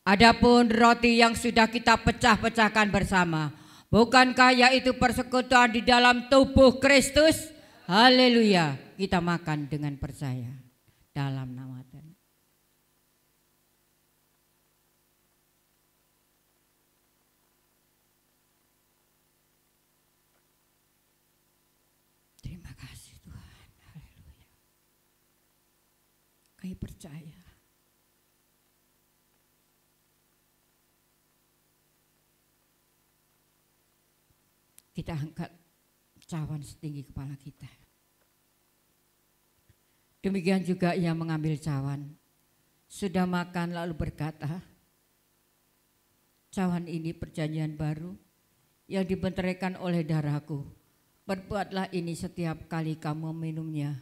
Adapun roti yang sudah kita pecah-pecahkan bersama, bukankah yaitu persekutuan di dalam tubuh Kristus? Haleluya, kita makan dengan percaya dalam nama Tuhan. Terima kasih Tuhan, haleluya. Kami percaya. Kita angkat cawan setinggi kepala kita. Demikian juga ia mengambil cawan. Sudah makan lalu berkata, cawan ini perjanjian baru yang dibenteraikan oleh darahku. Perbuatlah ini setiap kali kamu minumnya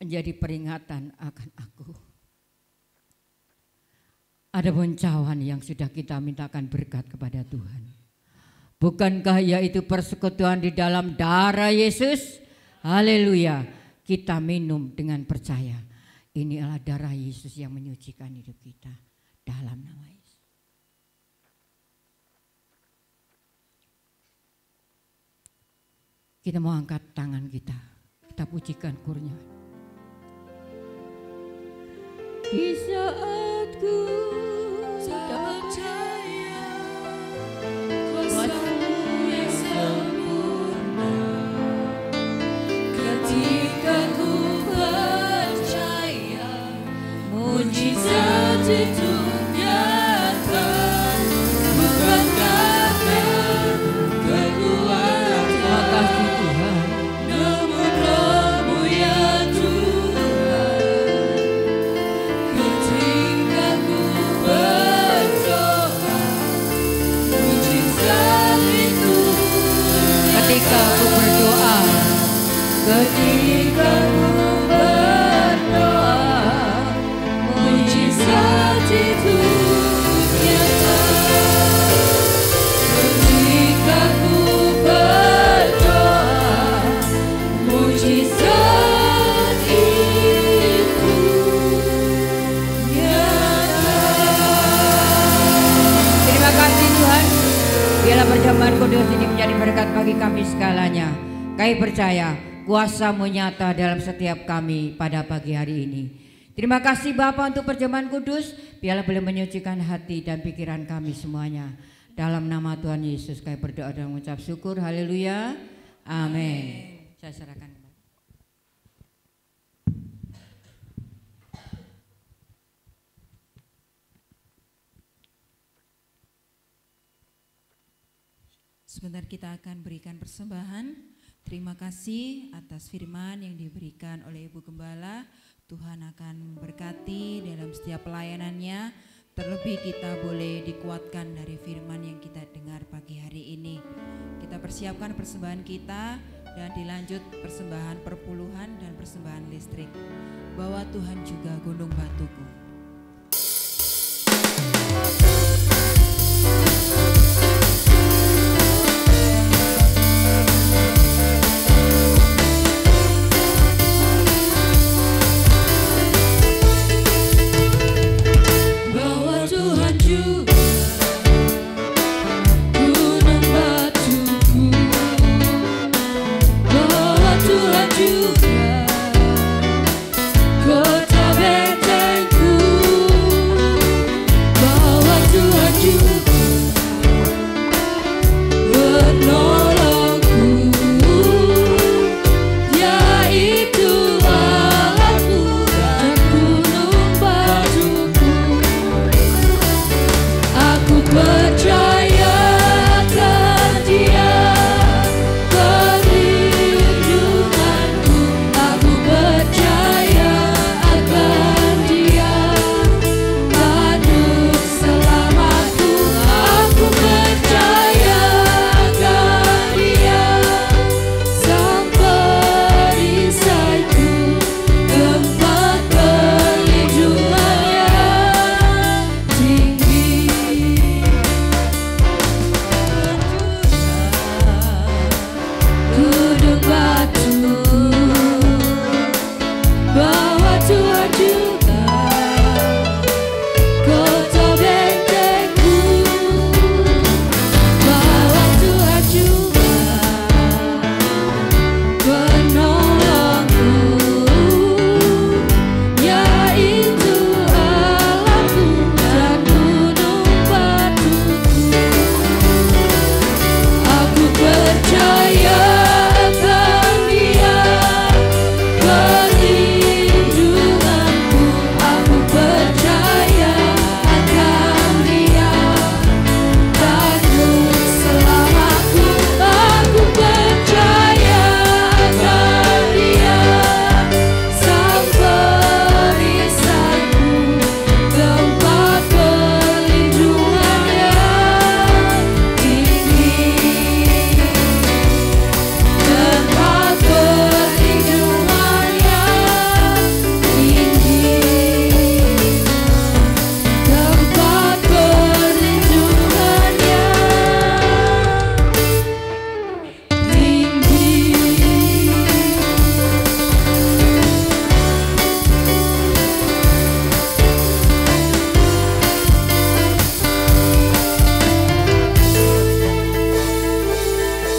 menjadi peringatan akan aku. Adapun cawan yang sudah kita mintakan berkat kepada Tuhan, bukankah yaitu persekutuan di dalam darah Yesus? Haleluya, kita minum dengan percaya. Ini adalah darah Yesus yang menyucikan hidup kita dalam nama Yesus. Kita mau angkat tangan kita, kita pujikan kurnya. Di saat ku percaya kuasa-Mu yang sempurna, ketika ku percaya mujizat itu nyata, bukan karena kekuatan, makasih Tuhan, namun Roh-Mu ya Tuhan. Ketika ku berdoa, mujizat itu ketika aku berdoa, ketika ku berdoa, mujizat itu nyata. Ketika ku berdoa, mujizat itu nyata. terima kasih Tuhan. Biarlah perjamuan kudus ini menjadi berkat bagi kami segalanya. Kami percaya kuasa-Mu nyata dalam setiap kami pada pagi hari ini. Terima kasih Bapa untuk perjamuan kudus. Biarlah boleh menyucikan hati dan pikiran kami semuanya. Dalam nama Tuhan Yesus kami berdoa dan mengucap syukur. Haleluya. Amin. Saya serahkan kembali. Sebentar kita akan berikan persembahan. Terima kasih atas firman yang diberikan oleh Ibu Gembala. Tuhan akan memberkati dalam setiap pelayanannya. Terlebih kita boleh dikuatkan dari firman yang kita dengar pagi hari ini. Kita persiapkan persembahan kita dan dilanjut persembahan perpuluhan dan persembahan listrik. Bahwa Tuhan juga gunung batuku. Kota bentengku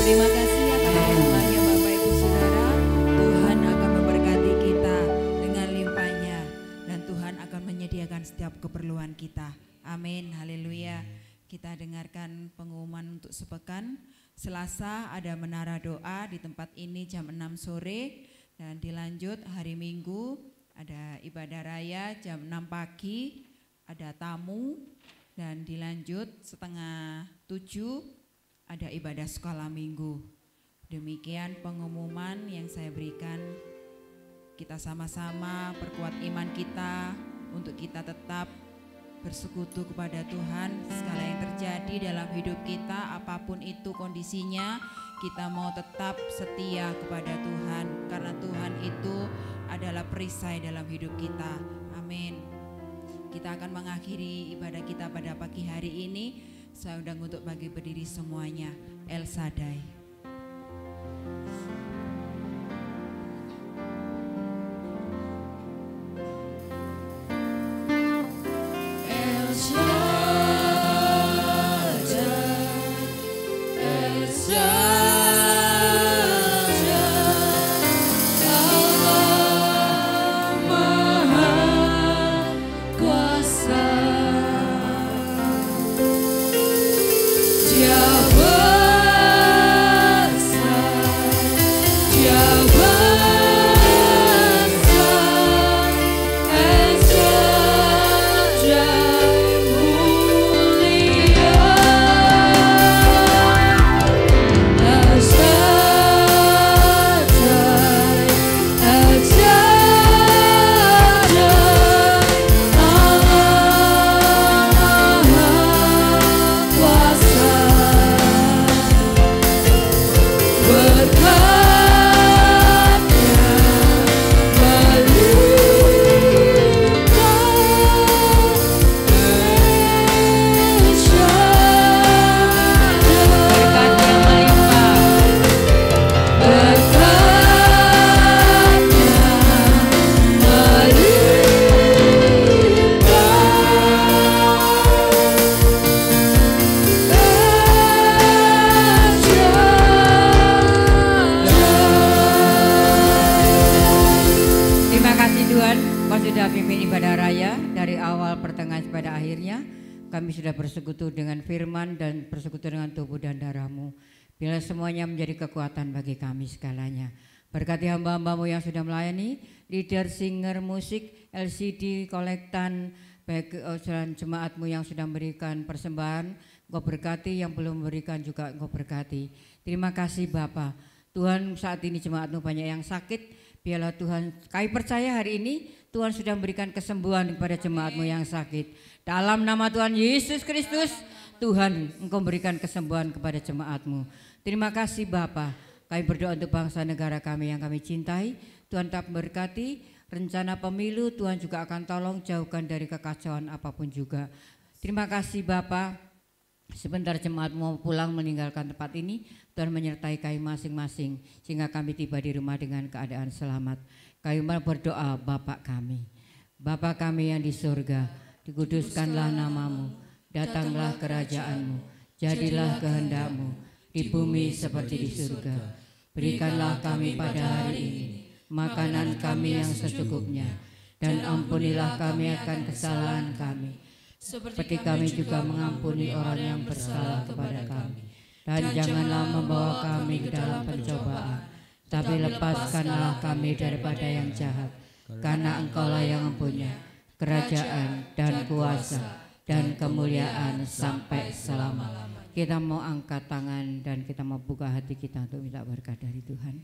Terima kasih atas firman-Nya Bapak Ibu Saudara. Tuhan akan memberkati kita dengan limpahnya dan Tuhan akan menyediakan setiap keperluan kita. Amin, haleluya. Kita dengarkan pengumuman untuk sepekan. Selasa ada menara doa di tempat ini jam 6 sore dan dilanjut hari Minggu ada ibadah raya jam 6 pagi, ada tamu dan dilanjut setengah 7 ada ibadah sekolah minggu. Demikian pengumuman yang saya berikan. Kita sama-sama perkuat iman kita untuk kita tetap bersekutu kepada Tuhan. Segala yang terjadi dalam hidup kita, apapun itu kondisinya, kita mau tetap setia kepada Tuhan. Karena Tuhan itu adalah perisai dalam hidup kita. Amin. Kita akan mengakhiri ibadah kita pada pagi hari ini. Saya undang untuk bagi berdiri semuanya. El Shaddai. Kami sudah bersekutu dengan firman dan bersekutu dengan tubuh dan darah-Mu. Biarlah semuanya menjadi kekuatan bagi kami segalanya. Berkati hamba-hamba-Mu yang sudah melayani, leader, singer, musik, LCD, kolektan, baik jemaat-Mu yang sudah memberikan persembahan, Engkau berkati, yang belum memberikan juga Engkau berkati. Terima kasih Bapa. Tuhan, saat ini jemaat-Mu banyak yang sakit. Biarlah Tuhan, kami percaya hari ini Tuhan sudah memberikan kesembuhan kepada jemaat-Mu yang sakit. Dalam nama Tuhan Yesus Kristus, Tuhan Engkau berikan kesembuhan kepada jemaat-Mu. Terima kasih Bapa. Kami berdoa untuk bangsa negara kami yang kami cintai. Tuhan tetap memberkati rencana pemilu. Tuhan juga akan tolong jauhkan dari kekacauan apapun juga. Terima kasih Bapa. Sebentar jemaat mau pulang meninggalkan tempat ini, Tuhan menyertai kami masing-masing sehingga kami tiba di rumah dengan keadaan selamat. Kami berdoa Bapa kami. Bapa kami yang di surga, dikuduskanlah nama-Mu, datanglah kerajaan-Mu, jadilah kehendak-Mu di bumi seperti di surga. Berikanlah kami pada hari ini makanan kami yang secukupnya, dan ampunilah kami akan kesalahan kami, seperti kami juga mengampuni orang yang bersalah kepada kami. Dan janganlah membawa kami ke dalam pencobaan, tapi lepaskanlah kami daripada yang jahat, karena Engkaulah yang mempunyai kerajaan dan kuasa dan kemuliaan sampai selama-lamanya. Kita mau angkat tangan dan kita mau buka hati kita untuk minta berkat dari Tuhan.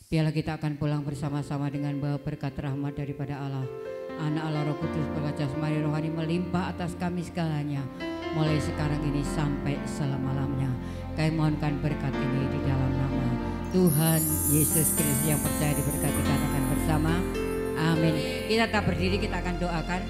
Biarlah kita akan pulang bersama-sama dengan bawa berkat rahmat daripada Allah, Anak Allah, Roh Kudus, berkat jasmani rohani melimpah atas kami segalanya, mulai sekarang ini sampai selama-lamanya. Kami mohonkan berkat ini di dalam nama Tuhan Yesus Kristus. Yang percaya diberkati katakan bersama, amin. Kita tetap berdiri, kita akan doakan.